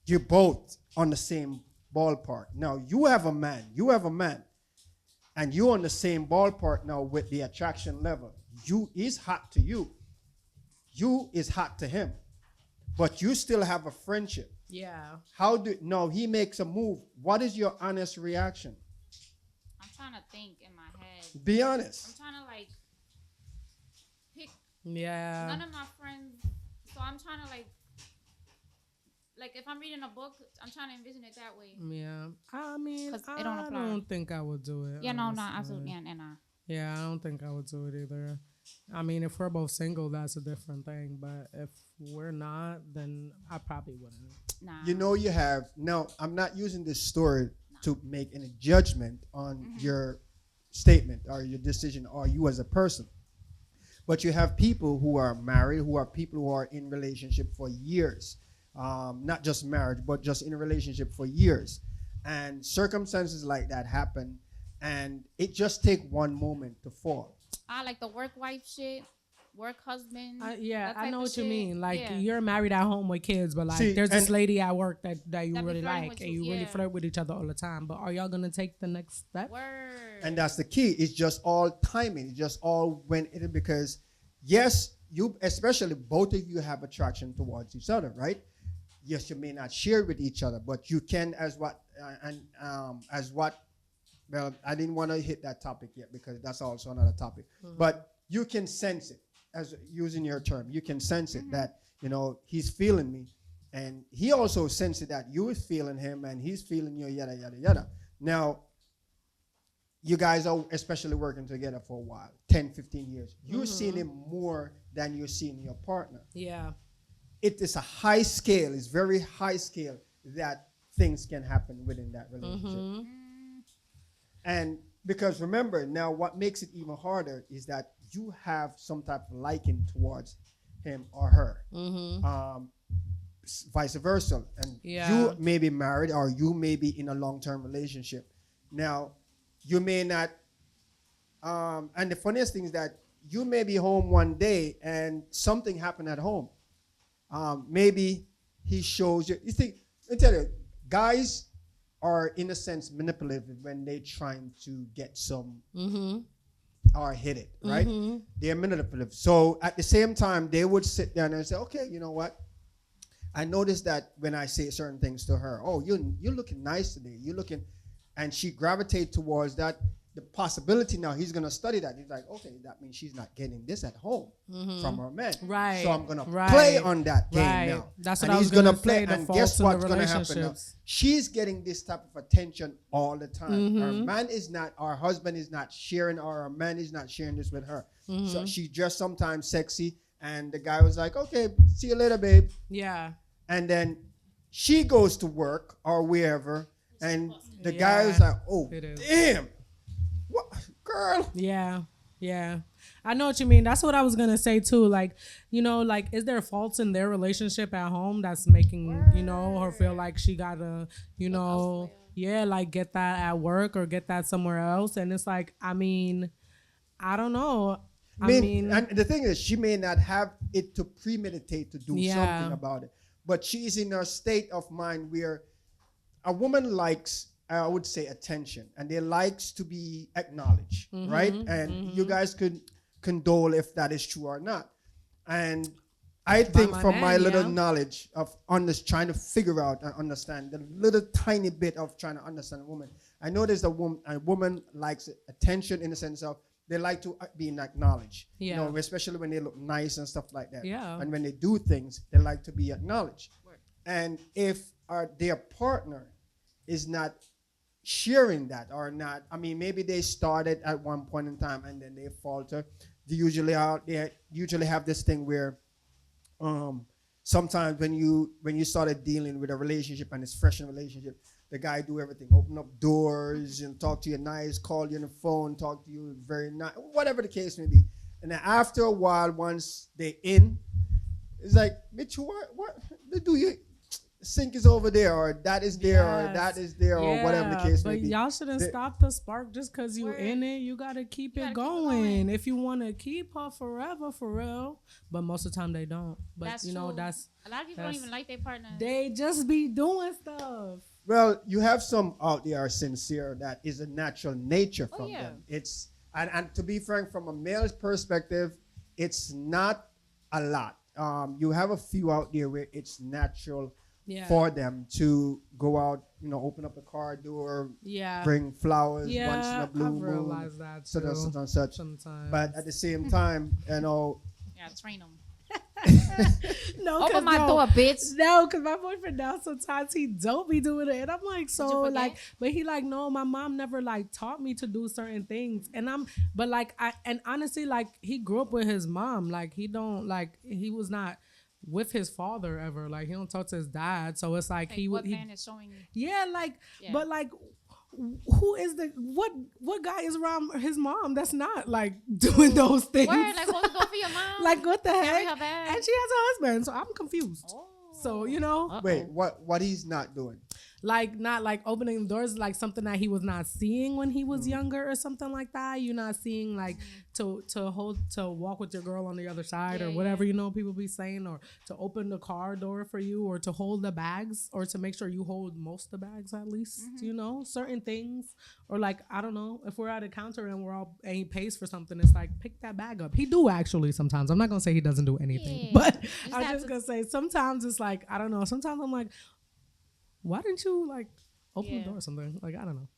You're both on the same ballpark. Now you have a man, and you're on the same ballpark now with the attraction level. You is hot to you. You is hot to him. But you still have a friendship. Yeah. He makes a move. What is your honest reaction? I'm trying to think in my head. Be I'm honest. trying to like pick Yeah. none of my friends. So I'm trying to like if I'm reading a book, I'm trying to envision it that way. Yeah. I mean, 'Cause I it don't apply. don't think I would do it. Yeah, no, honestly. absolutely, and Yeah, I don't think I would do it either. I mean, if we're both single, that's a different thing. But if we're not, then I probably wouldn't. nah. You know you have. Now, I'm not using this story to make any judgment on your statement or your decision or you as a person. But you have people who are married, people who are in relationship for years. Not just marriage, but just in a relationship for years. And circumstances like that happen, and it just take one moment to fall. I like the work wife shit, work husband. Yeah, that I type know of what you shit. mean. Like Yeah. you're married at home with kids, but like See, there's this and- lady at work that you That be really flirting like, with and you, you really yeah. flirt with each other all the time. But are y'all gonna take the next step? Word. And that's the key. It's just all timing. It's just all when it, because yes, you, especially both of you have attraction towards each other, right? Yes, you may not share with each other, but you can, well, I didn't want to hit that topic yet because that's also another topic. But you can sense it, as using your term. You can sense it that, he's feeling me. And he also senses that you is feeling him and he's feeling you, yada, yada, yada. Now, you guys are especially working together for a while, 10, 15 years. You're seeing him more than you're seeing your partner. Yeah. It is a high scale, it's very high scale that things can happen within that relationship. And because remember, now what makes it even harder is that you have some type of liking towards him or her. Vice versa. And you may be married or you may be in a long-term relationship. Now, you may not, and the funniest thing is that you may be home one day and something happened at home. Maybe he shows you. You see, let me tell you, guys are in a sense manipulative when they trying to get some or hit it, right? They're manipulative. So at the same time, they would sit down and say, okay, you know what? I noticed that when I say certain things to her, oh, you're looking nice today. You're looking, and she gravitates towards that. The possibility now he's gonna study that. He's like, okay, that means she's not getting this at home from her man. Right. So I'm gonna play on that game now. That's what and I was he's gonna play. And guess what's gonna happen now? She's getting this type of attention all the time. Her man is not, our husband is not sharing, or our man is not sharing this with her. So she just sometimes sexy, and the guy was like, okay, see you later, babe. Yeah. And then she goes to work or wherever, and the guy was like, oh, damn. What, girl? Yeah. I know what you mean. That's what I was gonna say too. Like, like, is there faults in their relationship at home that's making, her feel like she gotta, like get that at work or get that somewhere else? And it's like, I mean, I don't know. I mean, and the thing is, she may not have it to premeditate to do something about it, but she's in a state of mind where a woman likes, I would say, attention, and they likes to be acknowledged, right? And you guys could condole if that is true or not. And I think from my little knowledge of trying to figure out and understand the little tiny bit of trying to understand a woman, I know there's a woman likes attention in the sense of they like to be acknowledged, especially when they look nice and stuff like that. Yeah. And when they do things, they like to be acknowledged. And if their partner is not sharing that or not, I mean, maybe they started at one point in time and then they falter. They usually have this thing where sometimes when you started dealing with a relationship and it's fresh in a relationship, the guy do everything, open up doors and talk to you nice, call you on the phone, talk to you very nice, whatever the case may be. And then after a while, once they in, it's like, bitch, what do you? Sink is over there, or that is there, or that is there, or whatever the case may be. But y'all shouldn't stop the spark just because you in it. You gotta keep it going. If you want to keep her forever, for real. But most of the time they don't. But that's that's a lot of people don't even like their partner. They just be doing stuff. Well, you have some out there are sincere. That is a natural nature from them. It's and to be frank, from a male's perspective, it's not a lot. You have a few out there where it's natural. For them to go out, open up the car door, bring flowers once in a blue moon. I've realized that such and such. Sometimes. But at the same time, train them. No, open my door, bitch. No, because my boyfriend now sometimes he don't be doing it, and I'm like, so like, but he like, no, my mom never like taught me to do certain things, and and honestly, like, he grew up with his mom, like he was not with his father ever, like he don't talk to his dad, so it's like what man is showing you? But like, who is what guy is around his mom that's not like doing those things? Word, like hold the door for your mom. Like what the heck? Her bag. And she has a husband, so I'm confused. So wait, what he's not doing? Like not like opening the doors, like something that he was not seeing when he was younger or something like that. You're not seeing like to walk with your girl on the other side or whatever, people be saying, or to open the car door for you, or to hold the bags, or to make sure you hold most of the bags at least, certain things. Or like, I don't know, if we're at a counter and he pays for something, it's like, pick that bag up. He do actually sometimes. I'm not gonna say he doesn't do anything, but I'm just gonna say sometimes it's like, I don't know, sometimes I'm like, why didn't you like open the door or something? Like, I don't know.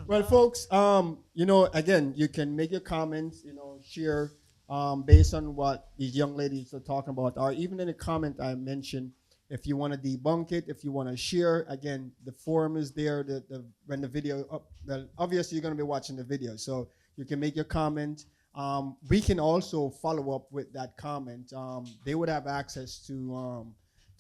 Well, folks, again, you can make your comments, share based on what these young ladies are talking about, or even in the comment I mentioned, if you want to debunk it, if you want to share, again, the forum is there. When the video up, well, obviously you're going to be watching the video, so you can make your comment. We can also follow up with that comment. They would have access to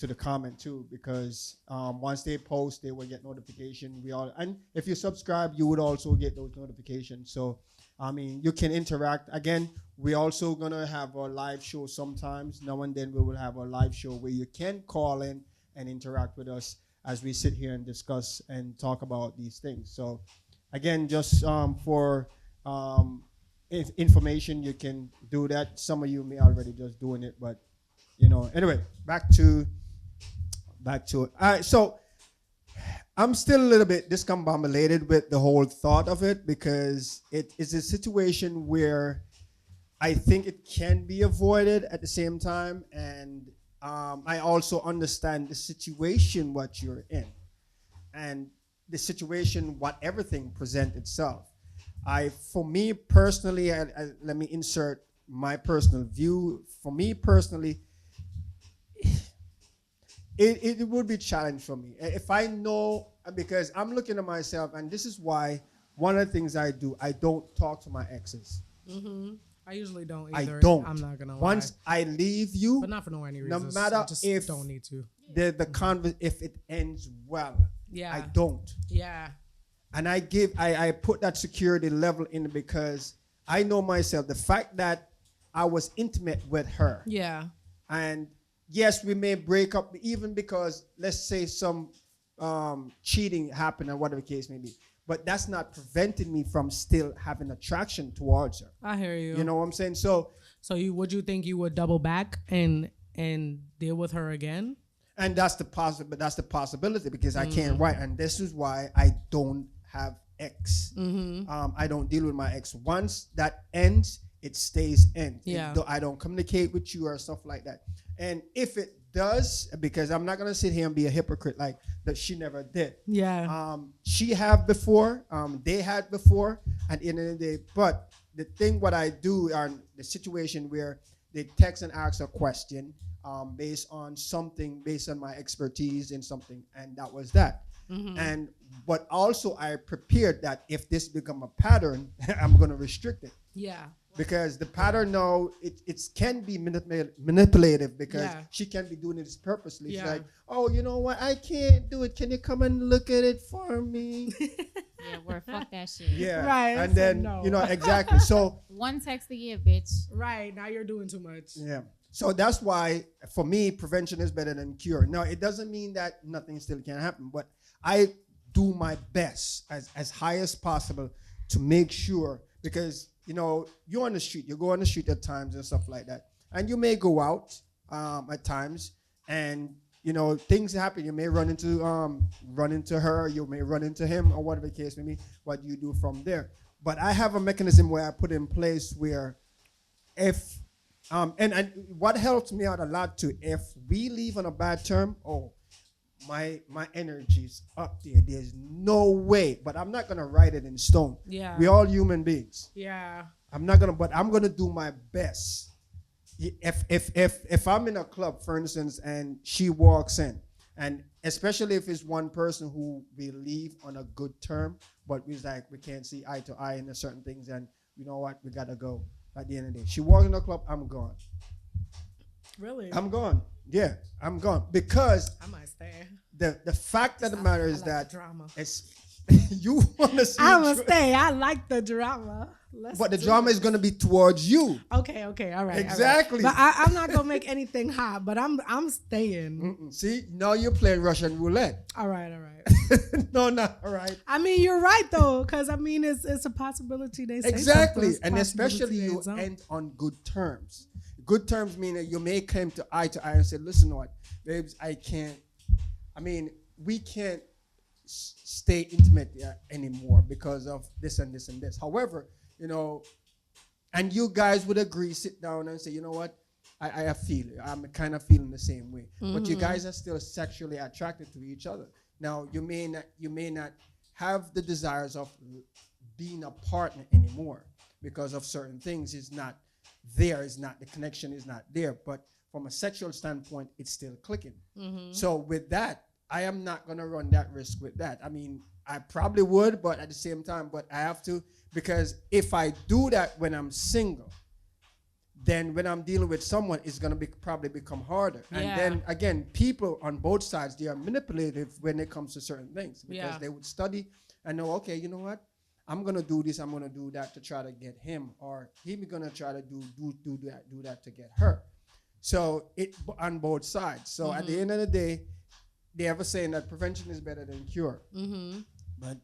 the comment too, because once they post, they will get notification. And if you subscribe, you would also get those notifications. So, I mean, you can interact. Again, we're also gonna have a live show sometimes. Now and then we will have a live show where you can call in and interact with us as we sit here and discuss and talk about these things. So, again, just for information, you can do that. Some of you may already just doing it, but anyway, back to it. All right, so I'm still a little bit discombobulated with the whole thought of it, because it is a situation where I think it can be avoided at the same time, and I also understand the situation what you're in, and the situation what everything present itself. For me personally, let me insert my personal view. For me personally, it would be a challenge for me. If I know, because I'm looking at myself, and this is why one of the things I do, I don't talk to my exes. Mm-hmm. I usually don't either. I don't. I'm not gonna lie. Once I leave you, but not for no any no reasons. matter I just if don't need to. if it ends well, Yeah. I don't. Yeah. And I put that security level in, because I know myself. The fact that I was intimate with her. Yeah. And yes, we may break up, even because, let's say, some cheating happened or whatever the case may be. But that's not preventing me from still having attraction towards her. I hear you. You know what I'm saying? So would you think you would double back and deal with her again? And that's the possibility, because I can't write. And this is why I don't have ex. I don't deal with my ex. Once that ends, it stays in. Yeah. I don't communicate with you or stuff like that. And if it does, because I'm not gonna sit here and be a hypocrite like that she never did. Yeah. She have before, they had before, at the end of the day. But the thing what I do on the situation where they text and ask a question based on my expertise in something, and that was that. And but also I prepared that if this become a pattern, I'm gonna restrict it. Yeah. Because the pattern now, it can be manipulative, because she can be doing this purposely. Yeah. She's like, oh, you know what? I can't do it. Can you come and look at it for me? Yeah, we're fuck that shit. Yeah. Right. And then, no. Exactly. So. One text a year, bitch. Right. Now you're doing too much. Yeah. So that's why, for me, prevention is better than cure. Now, it doesn't mean that nothing still can happen, but I do my best as high as possible to make sure, because you're on the street. You go on the street at times and stuff like that. And you may go out at times, and, things happen. You may run into her. You may run into him, or whatever the case may be. What do you do from there? But I have a mechanism where I put in place where if, and what helps me out a lot too, if we leave on a bad term, my energy's up there. There's no way, but I'm not gonna write it in stone. Yeah. We're all human beings. Yeah. I'm gonna do my best. If I'm in a club, for instance, and she walks in, and especially if it's one person who we leave on a good term, but we can't see eye to eye in certain things, and you know what, we gotta go. At the end of the day, she walks in the club, I'm gone. Really? I'm gone. Yeah, I'm gone, because I might stay. The fact of the matter is like that the drama. you want to see. I'm gonna stay. I like the drama. but the drama is gonna be towards you. Okay, all right. Exactly. All right. But I'm not gonna make anything hot. But I'm staying. See, now you're playing Russian roulette. All right. No, not all right. I mean, you're right though, because I mean, it's a possibility they say Exactly, something, and it's a especially possibility you they don't. end on good terms. Good terms mean that you may come to eye and say, "Listen, what, babes, I can't. I mean, we can't stay intimate anymore because of this and this and this." However, and you guys would agree, sit down and say, "You know what? I feel it. I'm kind of feeling the same way." But you guys are still sexually attracted to each other. Now, you may not have the desires of being a partner anymore because of certain things. Is not there. Is not the connection is not there. But from a sexual standpoint, it's still clicking. So with that, I am not gonna run that risk with that. I mean, I probably would, but at the same time, but I have to, because if I do that when I'm single, then when I'm dealing with someone, it's gonna probably become harder. And then again, people on both sides, they are manipulative when it comes to certain things, because they would study and know, okay, you know what? I'm gonna do this, I'm gonna do that to try to get him, or he's gonna try to do that to get her. So it on both sides. So at the end of the day, they have a saying that prevention is better than cure. But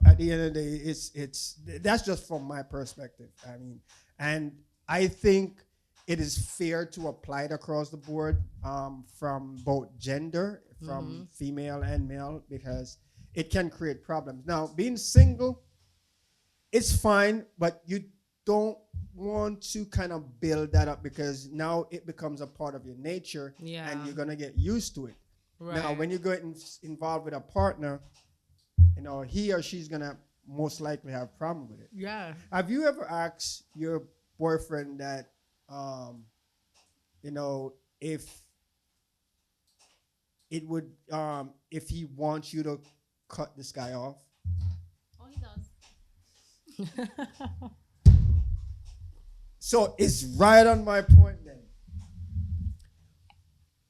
at the end of the day, it's that's just from my perspective. I mean, and I think it is fair to apply it across the board, from both gender, from female and male, because it can create problems. Now, being single, it's fine, but you don't want to kind of build that up, because now it becomes a part of your nature, and you're gonna get used to it. Right. Now, when you get involved with a partner, he or she's gonna most likely have a problem with it. Yeah. Have you ever asked your boyfriend that, if it would, if he wants you to cut this guy off? Oh, he does. So it's right on my point then.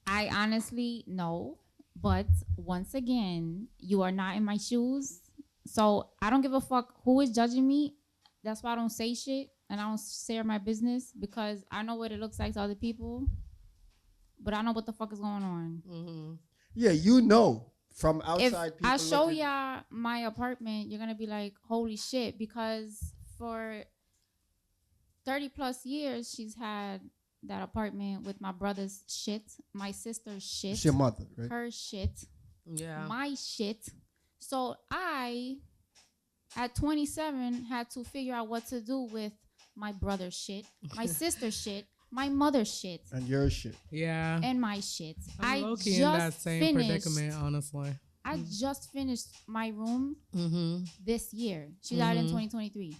I honestly no, but once again, you are not in my shoes, so I don't give a fuck who is judging me. That's why I don't say shit and I don't share my business, because I know what it looks like to other people, but I know what the fuck is going on. Yeah, from outside. If I show y'all my apartment, you're gonna be like, holy shit, because for 30 plus years she's had that apartment with my brother's shit, my sister's shit, it's your mother, right? her shit, my shit. So I, at 27, had to figure out what to do with my brother's shit, my sister's shit, my mother's shit, and your shit. Yeah. And my shit. I'm low-key in that same predicament, honestly. I just finished my room this year. She died in 2023.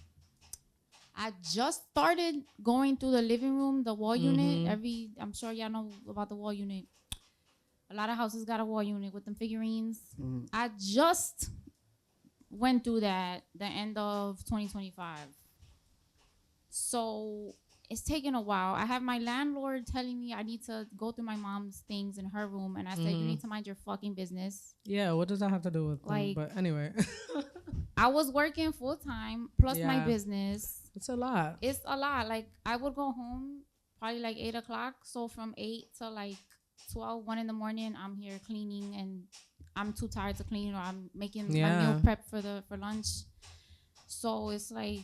I just started going through the living room, the wall unit. I'm sure y'all know about the wall unit. A lot of houses got a wall unit with them figurines. I just went through that the end of 2025. So it's taken a while. I have my landlord telling me I need to go through my mom's things in her room. And I said, you need to mind your fucking business. Yeah, what does that have to do with them? But anyway. I was working full time plus my business. It's a lot. It's a lot. Like, I would go home probably like 8 o'clock. So from 8 to like 12, 1 in the morning, I'm here cleaning, and I'm too tired to clean, or I'm making my meal prep for lunch. So it's like,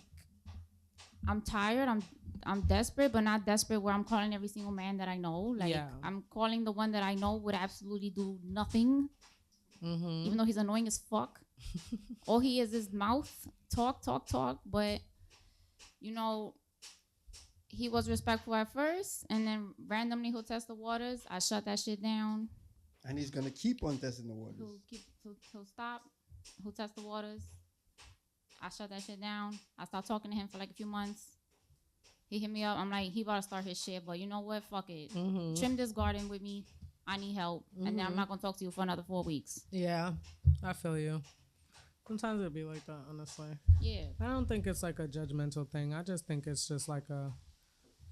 I'm tired. I'm desperate, but not desperate where I'm calling every single man that I know. Like, I'm calling the one that I know would absolutely do nothing, even though he's annoying as fuck. All he is mouth, talk. But, he was respectful at first, and then randomly he'll test the waters. I shut that shit down. And he's going to keep on testing the waters. He'll stop. He'll test the waters. I shut that shit down. I stopped talking to him for like a few months. He hit me up. I'm like, he about to start his shit, but you know what? Fuck it. Trim this garden with me. I need help. And then I'm not going to talk to you for another 4 weeks. Yeah, I feel you. Sometimes it'll be like that, honestly. Yeah. I don't think it's like a judgmental thing. I just think it's just like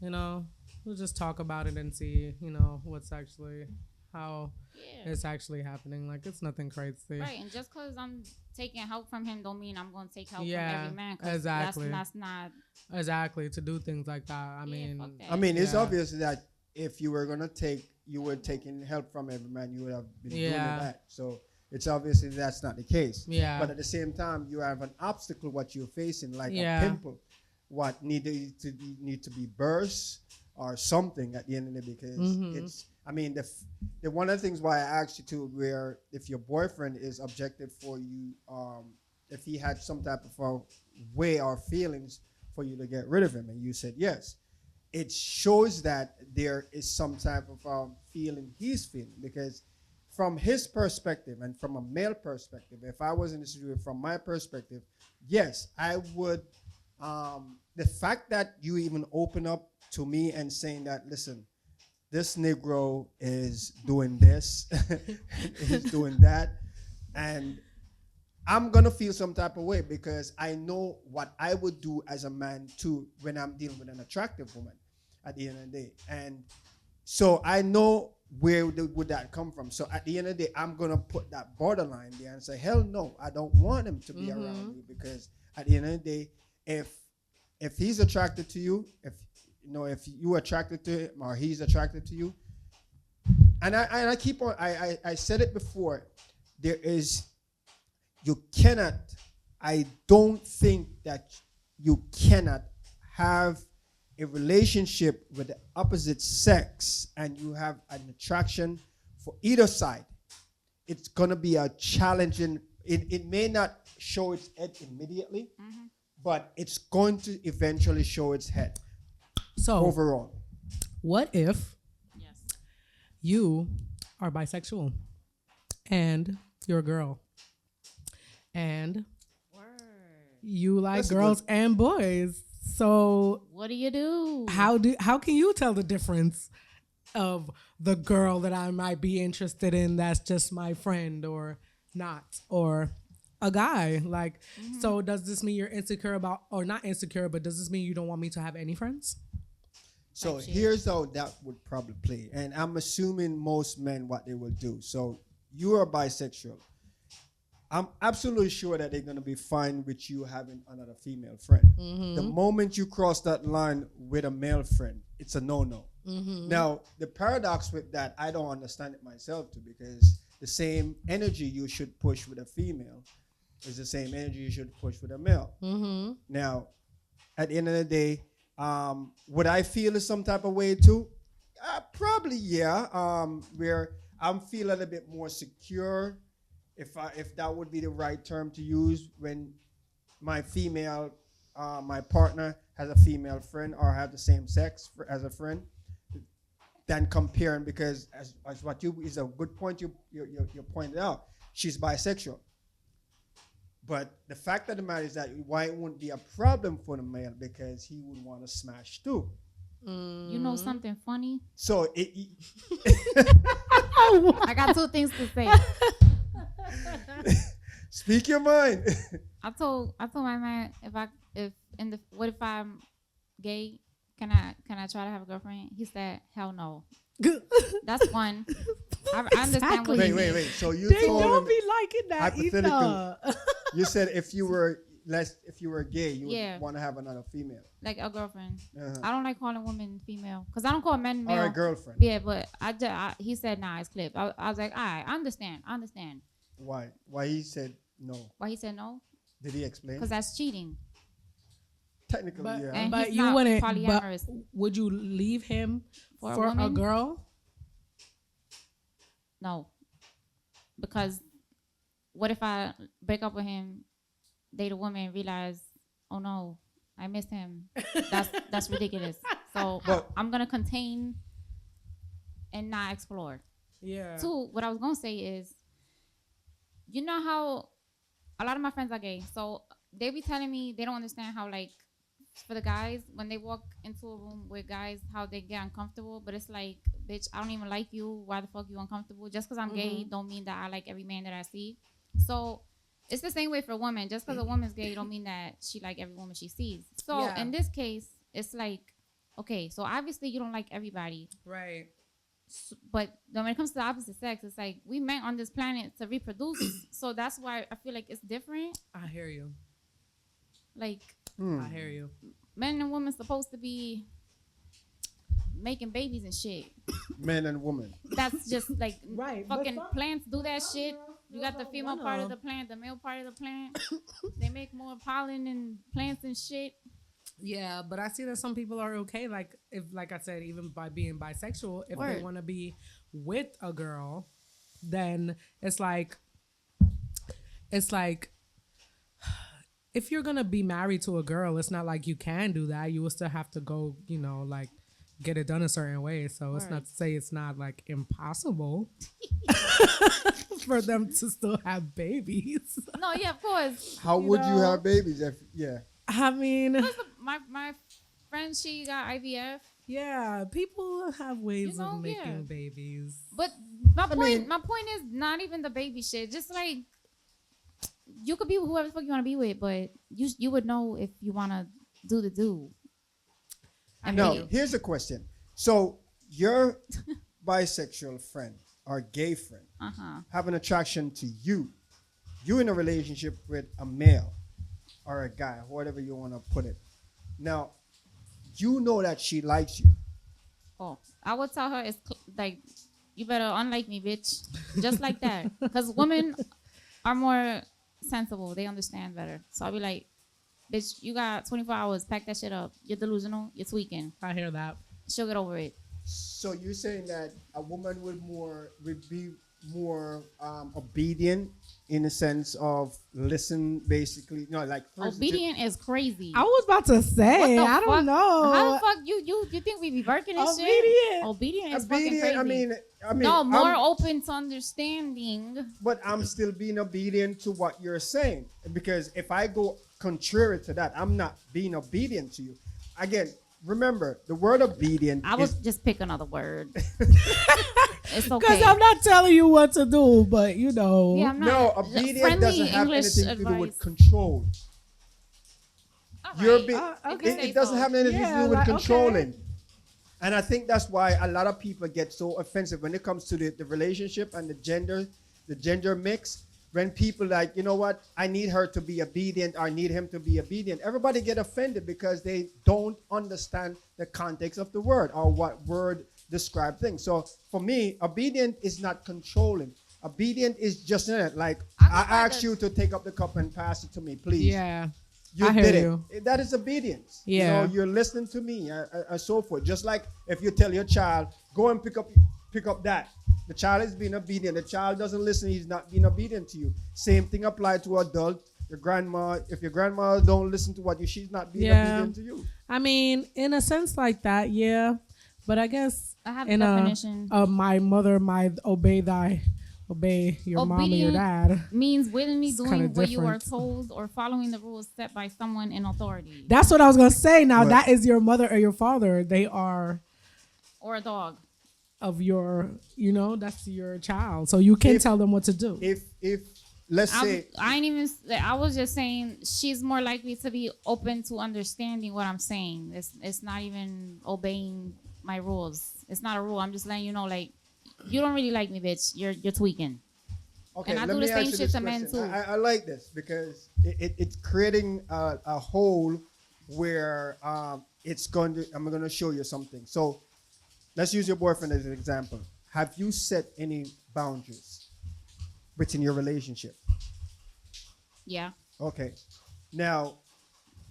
we'll just talk about it and see, what's actually how Yeah. it's actually happening. Like, it's nothing crazy. Right, and just because I'm taking help from him don't mean I'm going to take help Yeah, from every man. 'Cause exactly. That's not. Exactly, to do things like that. I Yeah, mean, fuck that. I mean, it's Yeah. obvious that if you were gonna take, you were taking help from every man, you would have been doing Yeah. that. So it's obviously that's not the case. Yeah. But at the same time, you have an obstacle what you're facing, like Yeah. a pimple, what need to be burst or something at the end of the day, because it's. I mean, the one of the things why I asked you to, where if your boyfriend is objective for you, if he had some type of way or feelings for you to get rid of him, and you said yes, it shows that there is some type of feeling he's feeling, because from his perspective and from a male perspective, if I was in this situation from my perspective, yes, I would. The fact that you even open up to me and saying that, listen, this Negro is doing this, he's doing that, and I'm gonna feel some type of way, because I know what I would do as a man too when I'm dealing with an attractive woman at the end of the day. And so I know where would that come from. So at the end of the day, I'm gonna put that borderline there and say, hell no, I don't want him to be around you, because at the end of the day, if he's attracted to you, if you attracted to him or he's attracted to you, and I keep on, I said it before, you cannot, I don't think that you cannot have a relationship with the opposite sex and you have an attraction for either side. It's gonna be a challenging, it may not show its head immediately, but it's going to eventually show its head. so Overall, what if Yes. you are bisexual and you're a girl and Word. you like That's a girls and boys? So What do you do? how can you tell the difference of the girl that I might be interested in that's just my friend or not, or a guy? Like, so does this mean you're insecure about, or not insecure, but does this mean you don't want me to have any friends? so Type shit. here's how that would probably play, and I'm assuming most men what they will do. So you are bisexual. I'm absolutely sure that they're going to be fine with you having another female friend. The moment you cross that line with a male friend, it's a no-no. Now, the paradox with that, I don't understand it myself too, because the same energy you should push with a female is the same energy you should push with a male. Now, at the end of the day, would I feel some type of way too? Probably, yeah. Where I'm feel a little bit more secure, if that would be the right term to use, when my female, my partner has a female friend or have the same sex as a friend, than comparing, because as what you is a good point you pointed out, she's bisexual. But the fact of the matter is that why it wouldn't be a problem for the male, because he would want to smash too. You know something funny? So I got two things to say. speak your mind. I told my man, what if I'm gay? Can I try to have a girlfriend? He said, hell no. That's one. I understand what he wait. means. So you They told don't him, be liking that hypothetical. either. you said if you were gay, you Yeah. would want to have another female. Like a girlfriend. Uh-huh. I don't like calling women female because I don't call men male. Or a girlfriend. Yeah, but he said nah, it's clipped. I was like, all right, I understand. Why? Why he said no? Why he said no? Did he explain? Because that's cheating. Technically, But, yeah. And but he's you not wouldn't. But polyamorous. would you leave him For a for a woman? girl? No. Because what if I break up with him, date a woman, and realize, oh no, I missed him. That's ridiculous. So But- I'm gonna contain and not explore. Yeah. Two, what I was gonna say is, you know how a lot of my friends are gay, so they be telling me they don't understand how, like, for the guys, when they walk into a room with guys, how they get uncomfortable. But it's like, bitch, I don't even like you. Why the fuck you uncomfortable? Just because I'm gay don't mean that I like every man that I see. So it's the same way for women. Just because a woman's gay don't mean that she like every woman she sees. So Yeah. in this case, it's like, okay, so obviously you don't like everybody. Right. But when it comes to the opposite sex, it's like we meant on this planet to reproduce. So that's why I feel like it's different. I hear you. Like I hear you. men and women supposed to be making babies and shit. Men and women. That's just like Right, fucking plants do that shit. You got the female part of the plant, the male part of the plant. They make more pollen and plants and shit. Yeah, but I see that some people are okay. Like if, like I said, even by being bisexual, if they Word. want to be with a girl, then it's like if you're gonna be married to a girl, it's not like you can do that. You will still have to go, like get it done a certain way. So it's not to say it's not like impossible for them to still have babies. No, yeah, of course. How would you have babies if I mean, My friend, she got IVF. yeah, people have ways You know, of making yeah. babies. But my point is not even the baby shit. Just like you could be whoever the fuck you want to be with, but you would know if you want to do the do. No, here's a question. So your bisexual friend or gay friend have an attraction to you. You in a relationship with a male or a guy, whatever you want to put it. Now, you know that she likes you. Oh, I would tell her like you better unlike me, bitch. Just like that. Because women are more sensible. They understand better. So I'll be like, bitch, you got 24 hours. Pack that shit up. You're delusional. You're tweaking. I hear that. She'll get over it. So you're saying that a woman would be more obedient in the sense of listen, basically. No, like Obedient is crazy. I was about to say, What the I fuck? don't know. How the fuck you think we be working and shit? Obedient. Obedient is fucking crazy. I mean, no, more open to understanding. but I'm still being obedient to what you're saying, because if I go contrary to that, I'm not being obedient to you. Again, remember the word obedient. I would just pick another word. It's okay. Because I'm not telling you what to do, but Yeah, I'm not. No, obedient doesn't have English anything advice. to do with control. All You're right. being, say it doesn't so. have anything to Yeah, do with like, controlling. okay. And I think that's why a lot of people get so offensive when it comes to the relationship and the gender mix. When people like, you know what, I need her to be obedient, or I need him to be obedient. Everybody get offended because they don't understand the context of the word or what word describe things. So for me, obedient is not controlling. Obedient is just like I asked you to take up the cup and pass it to me, please. Yeah. You I hear did you. it. That is obedience. Yeah. You know, you're listening to me and so forth. Just like if you tell your child, go and pick up that. The child is being obedient. The child doesn't listen. He's not being obedient to you. Same thing applies to adult. Your grandma, if your grandma don't listen to what you, she's not being obedient to you. I mean, in a sense like that, yeah. But I guess I have in a definition. my mother, obey your mom and your dad. Means willingly It's doing kinda what you are different. told or following the rules set by someone in authority. That's what I was gonna say. Now Right. that is your mother or your father. They are Or a dog. of your, that's your child. So you can tell them what to do. If let's say I was just saying she's more likely to be open to understanding what I'm saying. It's not even obeying my rules. It's not a rule. I'm just letting you know, like, you don't really like me, bitch. You're tweaking. okay, And I let do me the ask same you shit this to men question. too. I like this because it's creating a hole where I'm going to show you something. So let's use your boyfriend as an example. Have you set any boundaries within your relationship? Yeah. Okay. Now,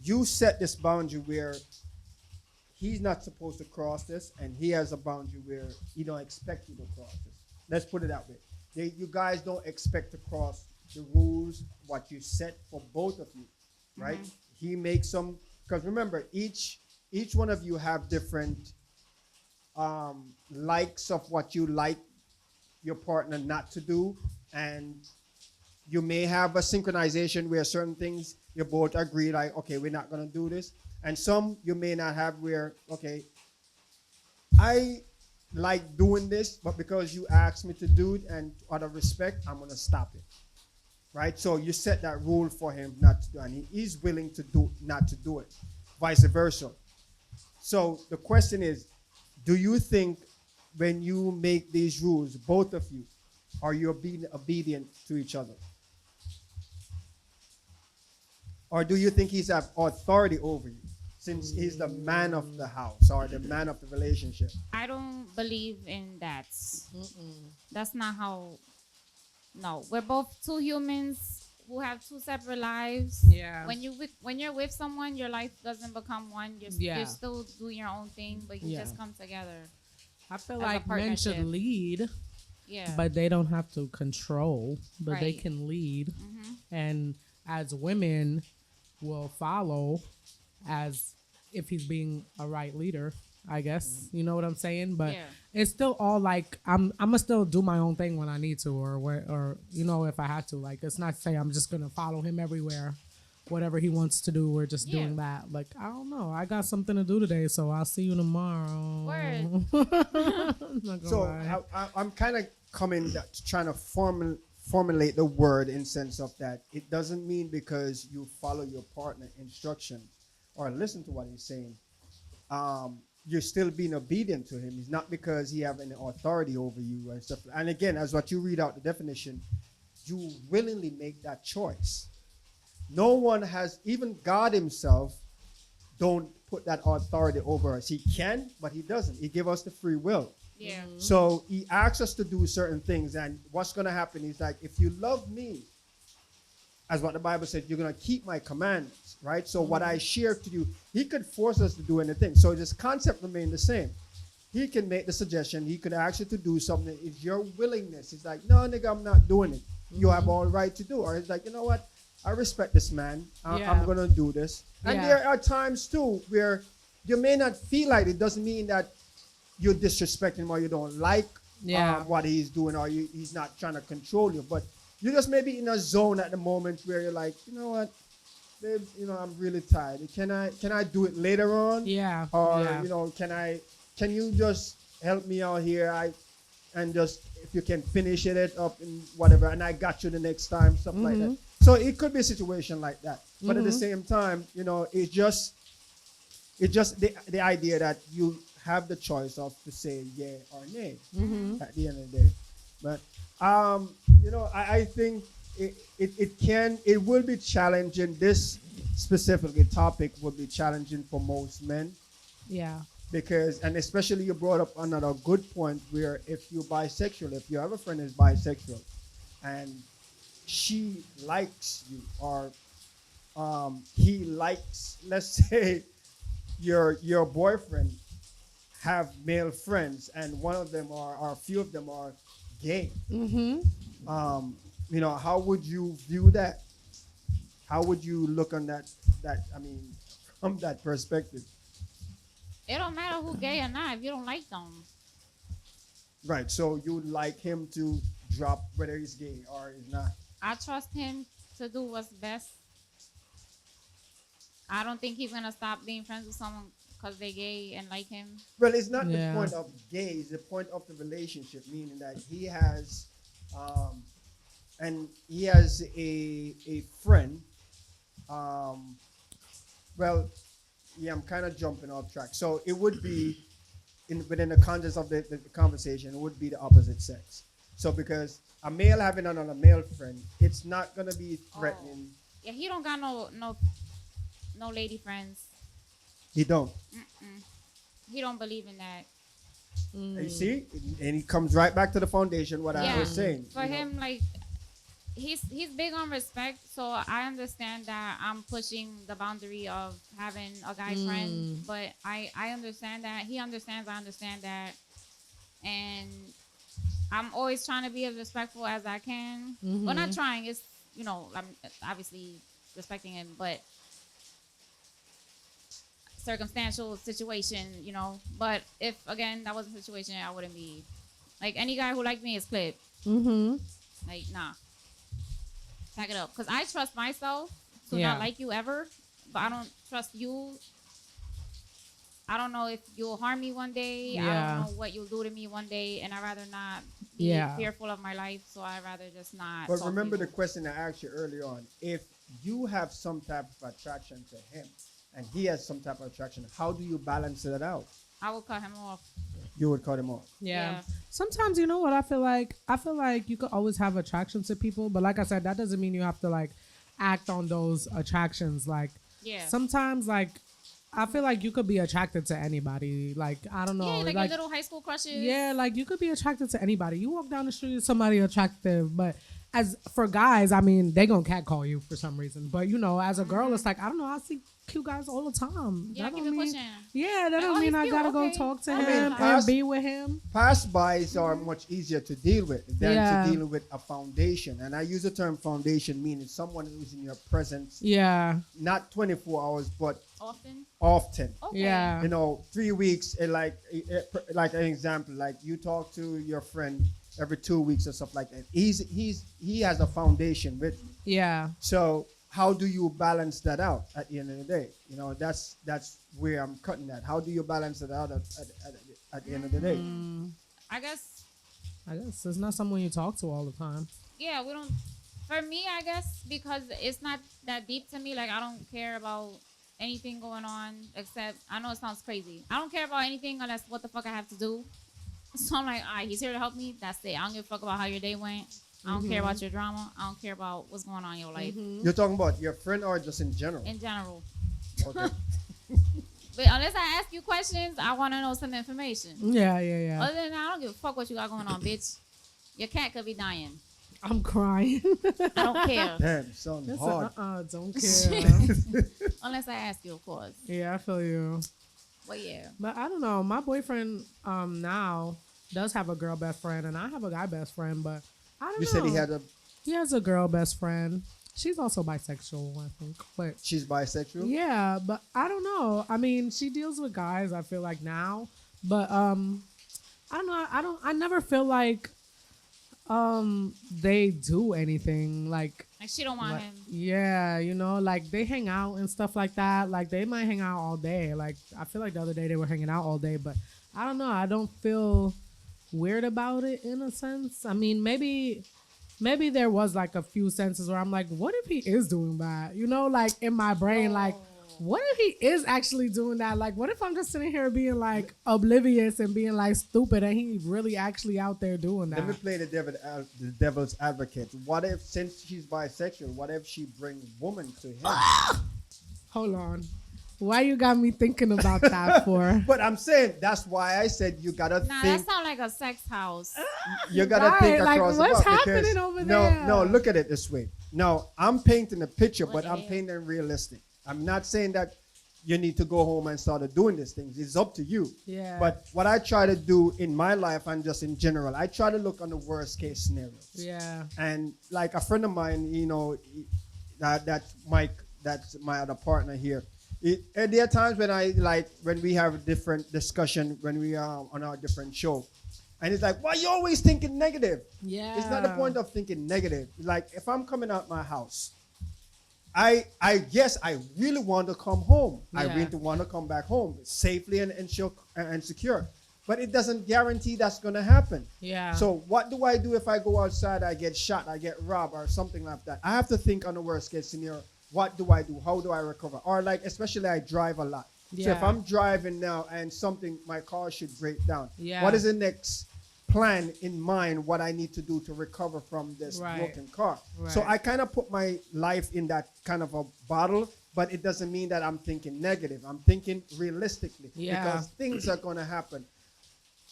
you set this boundary where he's not supposed to cross this, and he has a boundary where he don't expect you to cross this. Let's put it that way. You guys don't expect to cross the rules, what you set for both of you, right? He makes some, because remember, each one of you have different likes of what you like your partner not to do, and you may have a synchronization where certain things you both agree, like, okay, we're not going to do this. And some you may not have where, okay, I like doing this, but because you asked me to do it and out of respect, I'm going to stop it. Right? So you set that rule for him not to do, and he is willing to not to do it. Vice versa. So the question is, do you think when you make these rules, both of you, are you being obedient to each other? Or do you think he's have authority over you since he's the man of the house or the man of the relationship? I don't believe in that. That's not how. No, we're both two humans who have two separate lives. Yeah. When you're with someone, your life doesn't become one. You're still doing your own thing, but you just come together. I feel as a like men should partnership. lead, Yeah. but they don't have to control, but they Right. can lead. Mm-hmm. And as women will follow as if he's being a right leader, I guess. You know what I'm saying? But Yeah. it's still all like I'm gonna still do my own thing when I need to or you know, if I have to. Like it's not to say I'm just gonna follow him everywhere. Whatever he wants to do, we're just doing that. Like, I don't know. I got something to do today, so I'll see you tomorrow. Word. I'm not gonna So lie. I'm kind of trying to formulate the word in sense of that it doesn't mean because you follow your partner instruction or listen to what he's saying, you're still being obedient to him. It's not because he have any authority over you and stuff. And again, as what you read out the definition, you willingly make that choice. No one has, even God himself, don't put that authority over us. He can, but he doesn't. He give us the free will. Yeah. So he asks us to do certain things, and what's going to happen is like, if you love me, as what the Bible said, you're going to keep my commandments, right? So what I share to you, he could force us to do anything. So this concept remains the same. He can make the suggestion. He could ask you to do something. It's your willingness. It's like, no, nigga, I'm not doing it. You have all right to do. Or it's like, you know what? I respect this man. I'm going to do this. And there are times, too, where you may not feel like it. Doesn't mean that you're disrespecting him or you don't like what he's doing or he's not trying to control you. But you just maybe in a zone at the moment where you're like, you know what, babe, you know, I'm really tired. Can I do it later on? Yeah. Or, yeah. you know, can you just help me out here? And just, if you can finish it up and whatever, and I got you the next time, something like that. So it could be a situation like that. But at the same time, you know, it's just the idea that you have the choice of to say yeah or nay at the end of the day. But you know, I think it will be challenging. This specifically topic will be challenging for most men. Yeah. Because, and especially you brought up another good point where if you're bisexual, if you have a friend who's bisexual and she likes you or he likes, let's say your boyfriend have male friends and one of them or a few of them are gay. You know, how would you view that? How would you look on that I mean, from that perspective? It don't matter who gay or not if you don't like them. Right. So you would like him to drop whether he's gay or he's not. I trust him to do what's best. I don't think he's gonna stop being friends with someone because they're gay and like him. Well, it's not the point of gay, it's the point of the relationship, meaning that he has a friend. Well, yeah, I'm kind of jumping off track. So it would be within the context of the conversation, it would be the opposite sex. So because a male having another male friend, it's not gonna be threatening. Yeah, he don't got no lady friends. He don't. He don't believe in that. You see, and he comes right back to the foundation. What I was saying. For him, like he's big on respect, so I understand that I'm pushing the boundary of having a guy friend, but I understand that he understands. I understand that, and I'm always trying to be as respectful as I can. Well, not trying. It's, you know, I'm obviously respecting him, but circumstantial situation, you know. But if again that was a situation, I wouldn't be like any guy who liked me is clip. Like, nah, pack it up, because I trust myself to not like you ever, but I don't trust you. I don't know if you'll harm me one day. I don't know what you'll do to me one day, and I'd rather not be fearful of my life, so I'd rather just not. But remember the question I asked you earlier on. If you have some type of attraction to him and he has some type of attraction, how do you balance that out? I will cut him off. you would cut him off. Yeah. Sometimes, you know what, I feel like you could always have attraction to people, but like I said, that doesn't mean you have to like act on those attractions. Like sometimes like I feel like you could be attracted to anybody. Like, I don't know. Yeah, like your little high school crushes. Yeah, like you could be attracted to anybody. You walk down the street with somebody attractive, but as for guys, I mean, they gonna catcall you for some reason. But you know, as a girl, it's like, I don't know, I see cute guys all the time. Yeah, that keep don't it mean, pushing. yeah, that don't mean I gotta go talk to him and be with him. Pass-bys are much easier to deal with than to deal with a foundation. And I use the term foundation, meaning someone who's in your presence. Yeah. Not 24 hours, but often. Okay. Yeah. You know, 3 weeks. Like an example, like you talk to your friend every 2 weeks or stuff like that. He has a foundation with you. Yeah. So how do you balance that out at the end of the day? You know, that's where I'm cutting that. How do you balance it out at the end of the day? I guess it's not someone you talk to all the time. Yeah, we don't. For me, I guess because it's not that deep to me. Like, I don't care about anything going on except, I know it sounds crazy, I don't care about anything unless what the fuck I have to do. So I'm like, all right, he's here to help me. That's it. I don't give a fuck about how your day went. I don't care about your drama. I don't care about what's going on in your life. You're talking about your friend or just in general? In general. Okay. But unless I ask you questions, I want to know some information. Yeah. Other than that, I don't give a fuck what you got going on, bitch. Your cat could be dying. I'm crying. I don't care. Damn, son, hard. Don't care. Unless I ask you, of course. Yeah, I feel you. But yeah. But I don't know. My boyfriend now does have a girl best friend, and I have a guy best friend, but I don't know. You said he has a girl best friend. She's also bisexual, I think. But she's bisexual? Yeah, but I don't know. I mean, she deals with guys, I feel like now. But I don't know. I never feel like they do anything like she don't want him. Yeah, you know, like they hang out and stuff like that. Like they might hang out all day. Like I feel like the other day they were hanging out all day, but I don't know. I don't feel weird about it in a sense. I mean, maybe there was like a few senses where I'm like, what if he is doing that? You know, like in my brain, like, what if he is actually doing that? Like, what if I'm just sitting here being like oblivious and being like stupid and he really actually out there doing that? Let me play the devil's advocate. What if, since she's bisexual, what if she brings woman to him? Hold on. Why you got me thinking about that for? But I'm saying that's why I said you gotta think. That sounds like a sex house. You gotta think across the box. What's happening over there? No, look at it this way. No, I'm painting a picture, but I'm painting realistic. I'm not saying that you need to go home and start doing these things. It's up to you. Yeah. But what I try to do in my life and just in general, I try to look on the worst case scenarios. Yeah. And like a friend of mine, you know, that's Mike, that's my other partner here. And there are times when we have a different discussion when we are on our different show. And it's like, why you always thinking negative? Yeah. It's not the point of thinking negative. Like if I'm coming out my house, I guess I really want to come home. Yeah. I really want to come back home safely and secure. But it doesn't guarantee that's going to happen. Yeah. So what do I do if I go outside, I get shot, I get robbed or something like that? I have to think on the worst case scenario. What do I do? How do I recover? Or like, especially I drive a lot. Yeah. So if I'm driving now and my car should break down. Yeah. What is the next plan in mind what I need to do to recover from this broken car? Right. So I kind of put my life in that kind of a bottle, but it doesn't mean that I'm thinking negative. I'm thinking realistically because things are going to happen.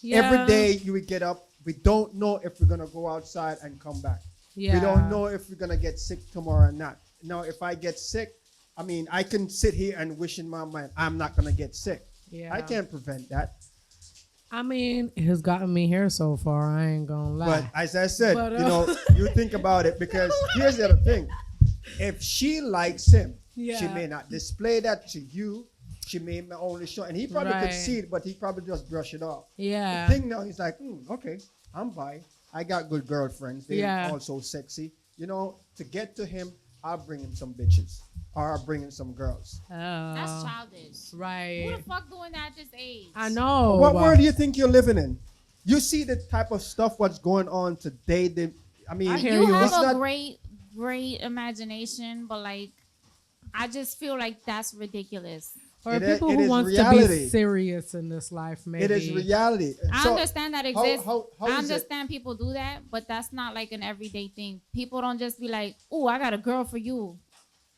Yeah. Every day you would get up. We don't know if we're going to go outside and come back. Yeah. We don't know if we're going to get sick tomorrow or not. Now, if I get sick, I mean, I can sit here and wish in my mind, I'm not going to get sick. Yeah. I can't prevent that. I mean, it has gotten me here so far. I ain't going to lie. But as I said, you know, you think about it because here's the other thing. If she likes him, she may not display that to you. She may only show, and he probably could see it, but he probably just brush it off. Yeah. The thing now, he's like, okay, I'm bi. I got good girlfriends. They're also sexy. You know, to get to him, I'll bring him some bitches. Or I'll bring him some girls. Oh. That's childish. Right. Who the fuck doing that at this age? I know. What world do you think you're living in? You see the type of stuff what's going on today. I mean, you have a great imagination, but like, I just feel like that's ridiculous. Or It people is who wants to reality. be serious in this life, maybe. It is reality. I So, understand that exists. how I is it? understand people do that, but that's not like an everyday thing. People don't just be like, "Oh, I got a girl for you."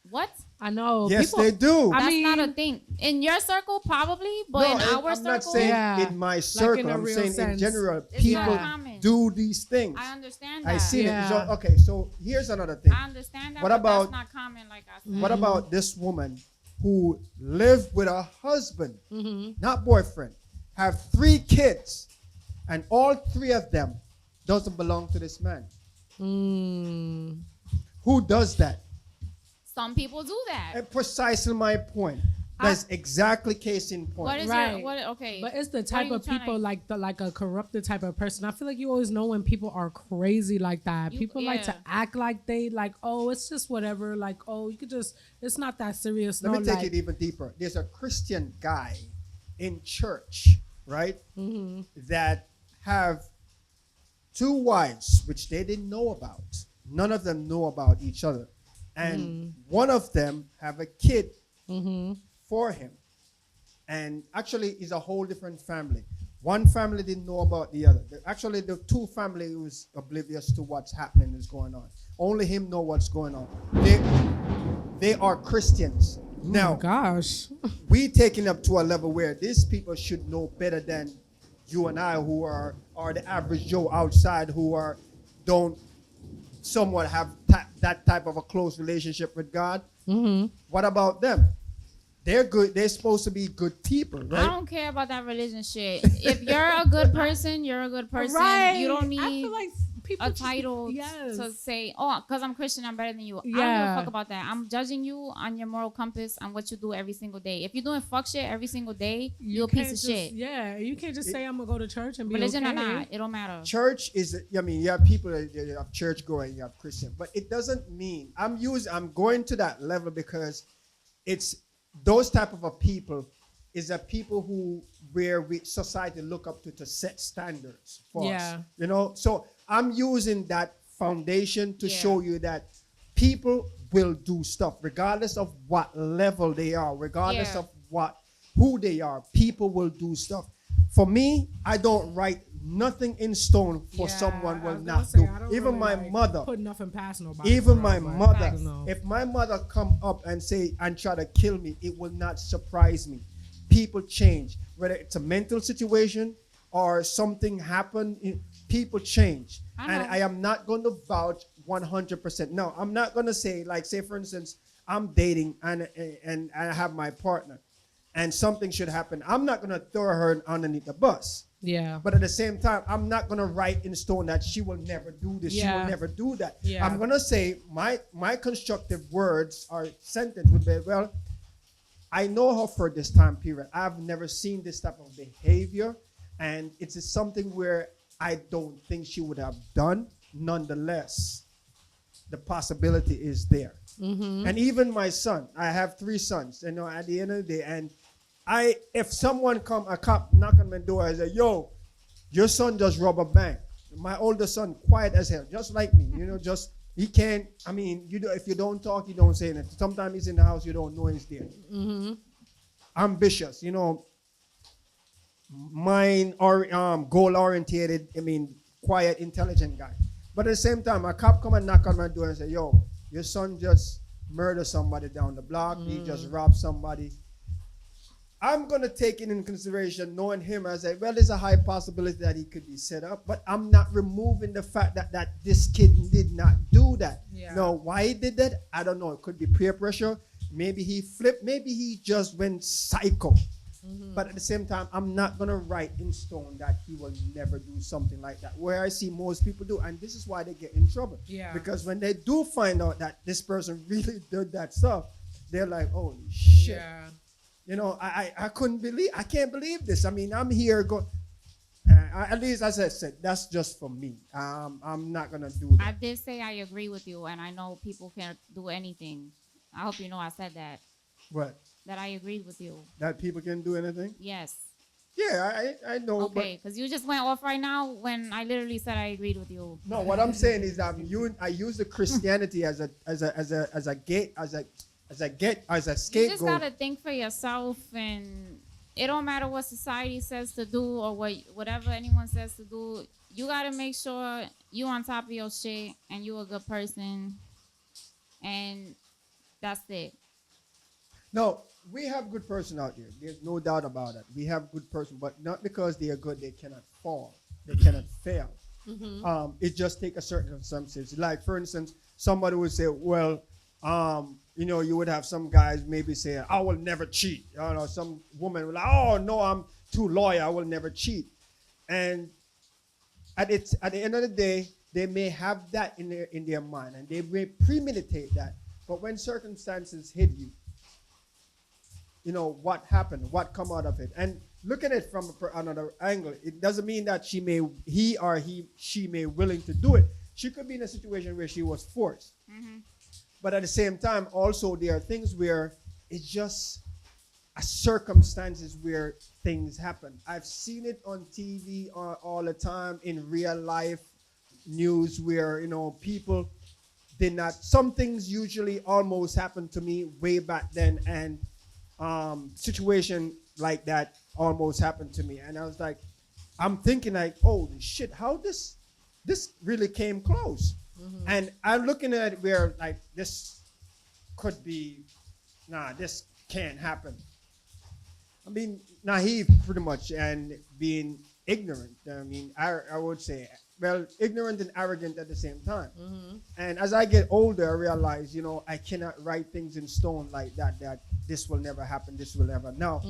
What? I know. Yes, people, they do. I That's not a mean- thing. In your circle, probably, but in No, our I'm circle, not saying Yeah. in my in circle. a I'm real saying in sense. general, It's people not common. do these things. I understand that. I see Yeah. it. So, okay, so here's another thing. I understand that. What but about- that's not common, like I said. What about this woman who lived with her husband, Mhm. not boyfriend, have 3 kids, and all 3 of them doesn't belong to this man? Mm. Who does that? Some people do that. And precisely my point. That's exactly case in point. What is Right. your what? Okay, But it's the what are type you of trying people to- like a corrupted type of person. I feel like you always know when people are crazy like that. People like to yeah. act like they like, oh, it's just whatever. Like, oh, you could just, it's not that serious. Let no, me take like, it even deeper. There's a Christian guy in church, right, mhm. that have 2 wives, which they didn't know about. None of them know about each other. And one of them have a kid for him. And actually, it's a whole different family. One family didn't know about the other. Actually, the 2 family was oblivious to what's happening is going on. Only him know what's going on. They are Christians. Oh Now, my gosh. we taking up to a level where these people should know better than you and I, who are the average Joe outside, who are don't somewhat have that type of a close relationship with God. What about them? They're good. They're supposed to be good people, I right? don't care about that religion shit. If you're a good person, you're a good person. Right. You don't I need feel like people a just- title yes. to say, oh, because I'm Christian, I'm better than you. I don't give Yeah. a fuck about that. I'm judging you on your moral compass and what you do every single day. If you're doing fuck shit every single day, you're a piece can't of just- shit. Yeah, you can't just say I'm gonna go to church and be Religion okay. or not, it don't matter. Church is, I mean, you have people that you have church going, you have Christian, but it doesn't mean I'm going to that level because it's those type of a people is a people who where society look up to set standards for us. Yeah. You know, so I'm using that foundation to Yeah. show you that people will do stuff regardless of what level they are, regardless Yeah. of who they are. People will do stuff. For me, I don't write nothing in stone for Yeah, someone I will was not gonna say, do. I don't Even really, my like, mother. put nothing past nobody. Even for my real, but I mother, don't know. if my mother come up and say and try to kill me, it will not surprise me. People change, whether it's a mental situation or something happened. People change, I and know. I am not going to vouch 100%. No, I'm not going to say like, say for instance, I'm dating and I have my partner, and something should happen. I'm not going to throw her underneath the bus. Yeah. But at the same time, I'm not gonna write in stone that she will never do this. She Yeah. will never do that. Yeah. I'm gonna say my constructive words or sentence would be, well, I know her for this time period. I've never seen this type of behavior, and it's something where I don't think she would have done. Nonetheless, the possibility is there. And even my son, I have 3 sons. You know, at the end of the day, and if someone a cop knock on my door and say, yo, your son just robbed a bank. My older son, quiet as hell, just like me, you know, just, he can't, I mean, if you don't talk, you don't say anything. Sometimes he's in the house, you don't know he's there. Ambitious, you know, mind or goal orientated, I mean, quiet, intelligent guy. But at the same time, a cop come and knock on my door and say, yo, your son just murdered somebody down the block. He just robbed somebody. I'm going to take it in consideration, knowing him as well, there's a high possibility that he could be set up, but I'm not removing the fact that this kid did not do that. Yeah. Now, why he did that, I don't know. It could be peer pressure. Maybe he flipped. Maybe he just went psycho. But at the same time, I'm not going to write in stone that he will never do something like that, where I see most people do. And this is why they get in trouble. Yeah. Because when they do find out that this person really did that stuff, they're like, holy shit. Yeah. You know, I can't believe this. I mean, I'm here at least, as I said, that's just for me. I'm not going to do that. I did say I agree with you, and I know people can't do anything. I hope you know I said that. What? That I agreed with you. That people can do anything? Yes. Yeah, I know. Okay, because you just went off right now when I literally said I agreed with you. But no, what I'm saying is that I use the Christianity as a gate, as a as a You just scapegoat. gotta think for yourself, and it don't matter what society says to do or whatever anyone says to do. You gotta make sure you on top of your shit and you a good person, and that's it. No, we have good person out here. There's no doubt about it. We have good person, but not because they are good, they cannot fall. They cannot fail. It just take a certain circumstances. Like for instance, somebody would say, well, you would have some guys maybe say, I will never cheat. Some woman will like, oh no, I'm too loyal, I will never cheat. And at the end of the day, they may have that in their mind and they may premeditate that. But when circumstances hit you, what happened, what come out of it, and look at it from another angle. It doesn't mean that she may willing to do it. She could be in a situation where she was forced. But at the same time, also there are things where it's just a circumstances where things happen. I've seen it on TV all the time, in real life news where people did not. Some things usually almost happened to me way back then, and situation like that almost happened to me, and I was like, I'm thinking like, oh shit, how this really came close. And I'm looking at it where like this could be, this can't happen. I mean, naive pretty much, and being ignorant. I mean, I would say, well, ignorant and arrogant at the same time. And as I get older, I realize, I cannot write things in stone like that this will never happen, this will never. No,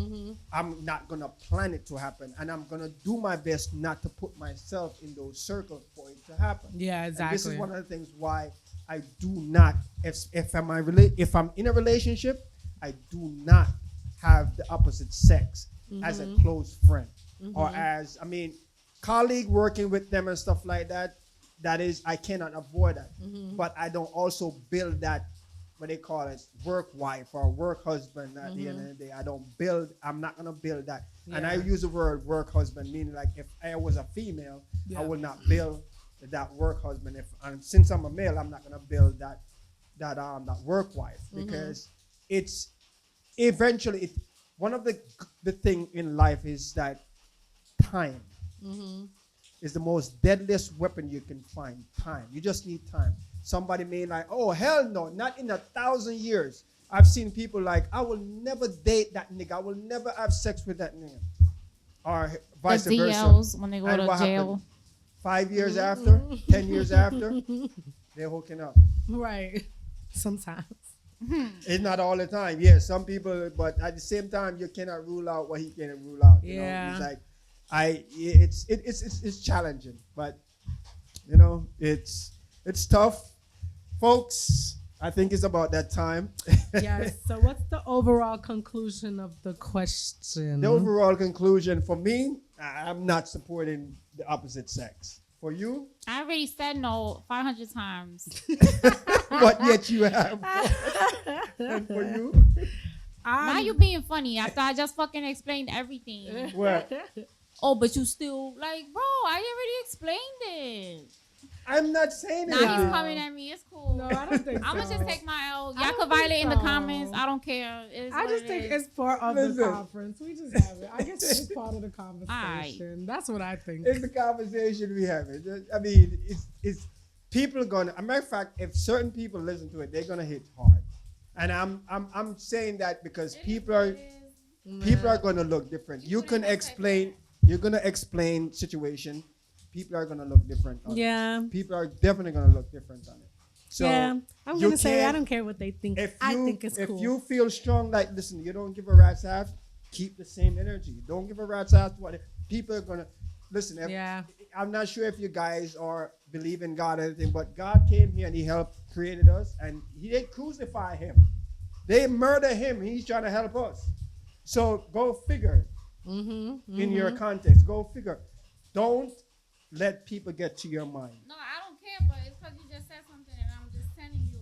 I'm not going to plan it to happen. And I'm going to do my best not to put myself in those circles for it to happen. Yeah, exactly. And this is one of the things why I do not, if I'm in a relationship, I do not have the opposite sex as a close friend. Or as, colleague working with them and stuff like that. That is, I cannot avoid that. But I don't also build that, what they call it, work wife or work husband at the end of the day. I'm not going to build that. Yeah. And I use the word work husband, meaning like if I was a female, I will not build that work husband. And since I'm a male, I'm not going to build that work wife, because it's eventually, one of the thing in life is that time is the most deadliest weapon you can find. Time. You just need time. Somebody may like, oh hell no, not in 1,000 years. I've seen people like, I will never date that nigga. I will never have sex with that nigga. Or vice the versa. DLs when they go And to what jail. happened? 5 years after, 10 years after, they're hooking up. Right. Sometimes. It's not all the time. Yeah, some people, but at the same time, you cannot rule out what he can't rule out. Yeah. It's like, it's challenging, but it's tough, folks. I think it's about that time. Yes. So what's the overall conclusion of the question? The overall conclusion for me, I'm not supporting the opposite sex. For you? I already said no 500 times. But yet you have. And for you? Now you being funny after I just fucking explained everything. What? Oh, but you still like, bro, I already explained it. I'm not saying Now anything. he's coming at me. It's cool. No, I don't think I'm so. gonna just take my L. I Y'all don't can think violate in the so. comments. I don't care. I just think it's part of Listen. the conference. We just have it. I guess it's part of the conversation. That's what I think. It's the conversation we have. I mean, it's people are gonna. A matter of fact, if certain people listen to it, they're gonna hit hard. And I'm saying that because people are gonna look different. You're gonna explain situation. People are gonna look different on it. People are definitely gonna look different on it. So I'm gonna say I don't care what they think. I think it's cool. If you feel strong, like listen, you don't give a rat's ass, keep the same energy. Don't give a rat's ass to what people are gonna listen. I'm not sure if you guys believe in God or anything, but God came here and He created us, and He didn't crucify Him. They murder Him. He's trying to help us. So go figure. In your context, go figure. Don't let people get to your mind. No, I don't care, but it's because you just said something, and I'm just telling you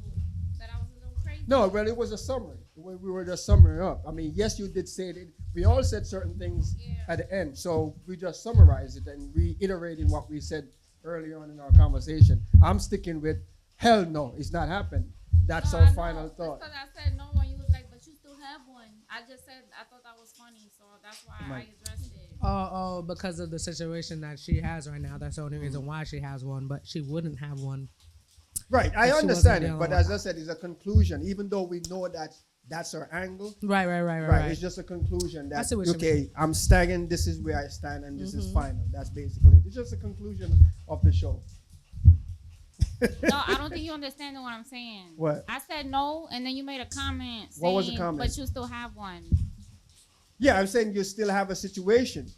that I was a little crazy. No, well, it was a summary. We were just summarizing up. I mean, yes, you did say it. We all said certain things at the end, so we just summarized it and reiterating what we said earlier on in our conversation. I'm sticking with hell no, it's not happening. That's our final thought. Because I said no when you I just said I thought that was funny, so that's why I Right. addressed it. Oh, because of the situation that she has right now. That's the only reason why she has one, but she wouldn't have one. Right, I She wasn't understand it, dealing but with as I said, it's a conclusion. Even though we know that that's her angle, Right. it's just a conclusion I that see what you okay, I'm standing. This is where I stand, and this is final. That's basically it. It's just a conclusion of the show. No, I don't think you understand what I'm saying. What? I said no, and then you made a comment saying, What was the comment? but you still have one. Yeah, I'm saying you still have a situation.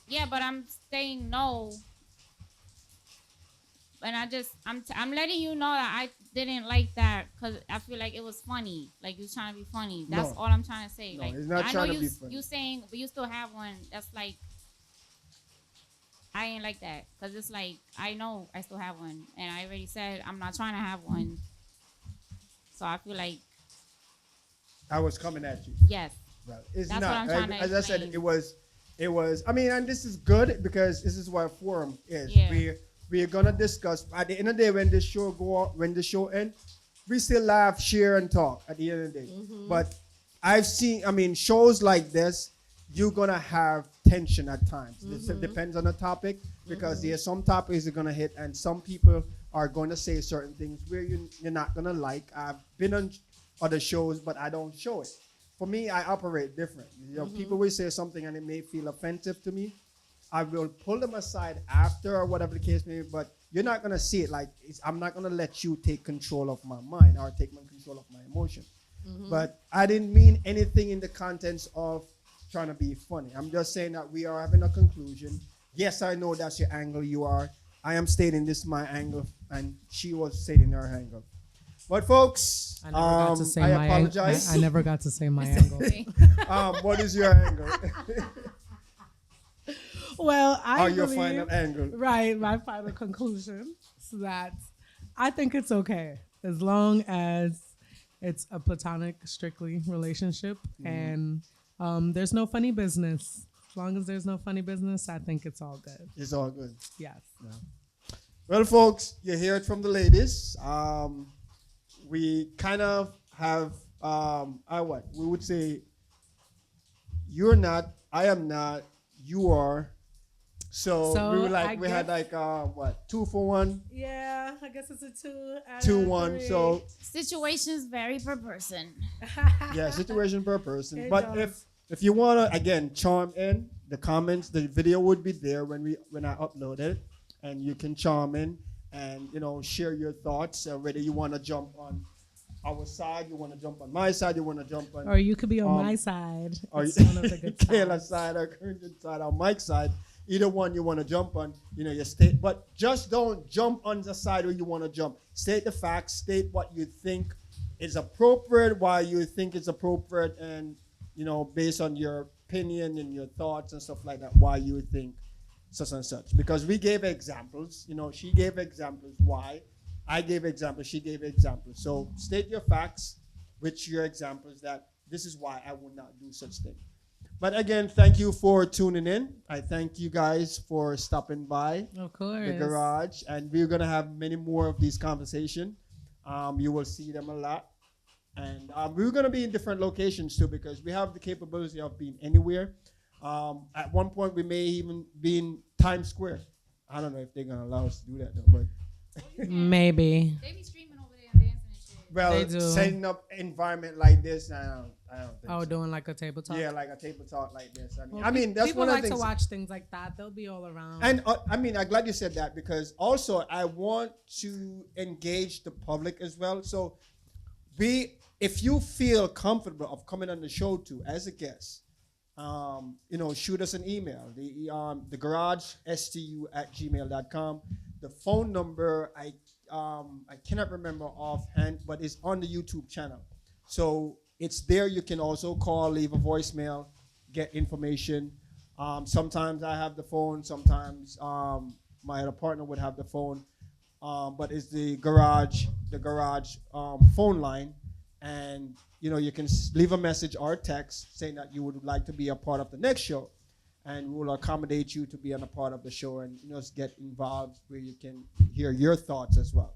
Yeah, but I'm saying no. And I'm letting you know that I didn't like that because I feel like it was funny. Like you was trying to be funny. That's No. all I'm trying to say. No, like it's not I trying know to be funny. you saying, but you still have one. That's like I ain't like that because it's like I know I still have one, and I already said I'm not trying to have one. So I feel like I was coming at you. yes, Right. It's That's not. what I'm trying to As I said, explain. it was. I mean, and this is good because this is what a forum is. Yeah. We're gonna discuss at the end of the day when this show when the show ends, we still laugh, share, and talk at the end of the day. But I've seen. I mean, shows like this, you're gonna have tension at times. It depends on the topic because there's some topics you're gonna hit, and some people are gonna say certain things where you're not gonna like. I've been on other shows, but I don't show it. For me, I operate different. You know, people will say something and it may feel offensive to me. I will pull them aside after or whatever the case may be, but you're not gonna see it like I'm not gonna let you take control of my mind or take control of my emotion. But I didn't mean anything in the contents of trying to be funny. I'm just saying that we are having a conclusion. Yes, I know that's your angle. I am stating this is my angle, and she was stating her angle. But folks, I never got to say I apologize. I never got to say my angle. What is your angle? Well, I Your believe, final angle. right, my final conclusion is that I think it's okay as long as it's a platonic, strictly relationship and there's no funny business. As long as there's no funny business, I think it's all good. It's all good. Yes. Well, folks, you hear it from the ladies. We kind of have, we would say, you're not, I am not, you are. So we were like, we had like, 2 for 1? Yeah, I guess it's a 2. 2-1. So situations vary per person. yeah, situation per person. It But does. if you wanna again chime in the comments, the video would be there when I upload it, and you can chime in and share your thoughts. Whether you wanna jump on our side, you wanna jump on my side, you wanna jump on Or you could be on my side. or It's one of the good Kayla's sides. side or Corinne's side or Mike's side. Either one you want to jump on, you state, but just don't jump on the side where you want to jump. State the facts, state what you think is appropriate, why you think it's appropriate, and based on your opinion and your thoughts and stuff like that, why you think such and such. Because we gave examples, she gave examples why, I gave examples, she gave examples. So state your facts with your examples that this is why I would not do such thing. But again, thank you for tuning in. I thank you guys for stopping by Of course. the garage. And we're going to have many more of these conversations. You will see them a lot. And we're going to be in different locations too because we have the capability of being anywhere. At one point, we may even be in Times Square. I don't know if they're going to allow us to do that though. But Maybe. They be streaming over there and dancing and shit. well, They do. setting up environment like this, I don't think so. Doing like a table talk. Yeah, like a table talk like this. Well, I mean that's people one of like the to things. watch things like that. They'll be all around. And I'm glad you said that because also I want to engage the public as well. So if you feel comfortable of coming on the show too as a guest, shoot us an email. The garage stu@gmail.com. The phone number I cannot remember offhand, but it's on the YouTube channel. So it's there. You can also call, leave a voicemail, get information. Sometimes I have the phone. Sometimes my other partner would have the phone. But it's the garage phone line, and you can leave a message or a text saying that you would like to be a part of the next show, and we will accommodate you to be on a part of the show and get involved where you can hear your thoughts as well.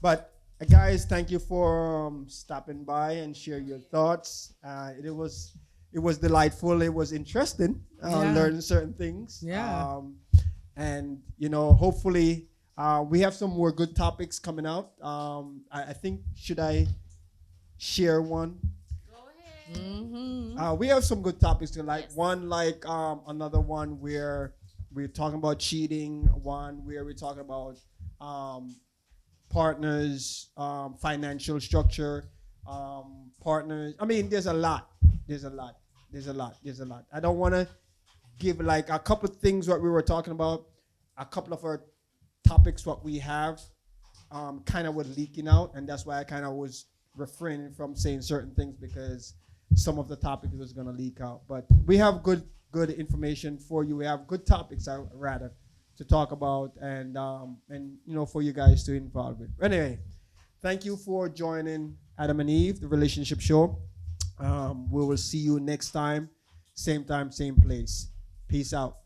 But Guys, thank you for stopping by and share your thoughts. It was delightful. It was interesting. Yeah. Learning certain things. Yeah. And hopefully, we have some more good topics coming out. I think should I share one? Go ahead. We have some good topics to like. Yes. One like another one where we're talking about cheating. One where we're talking about um, partners, financial structure, partners. I mean, there's a lot. There's a lot. There's a lot. There's a lot. I don't want to give like a couple of things what we were talking about. A couple of our topics what we have kind of was leaking out, and that's why I kind of was refraining from saying certain things because some of the topics was gonna leak out. But we have good information for you. We have good topics, rather, to talk about, and for you guys to involve with. Anyway, thank you for joining Adam and Eve, the relationship show. We will see you next time, same place. Peace out.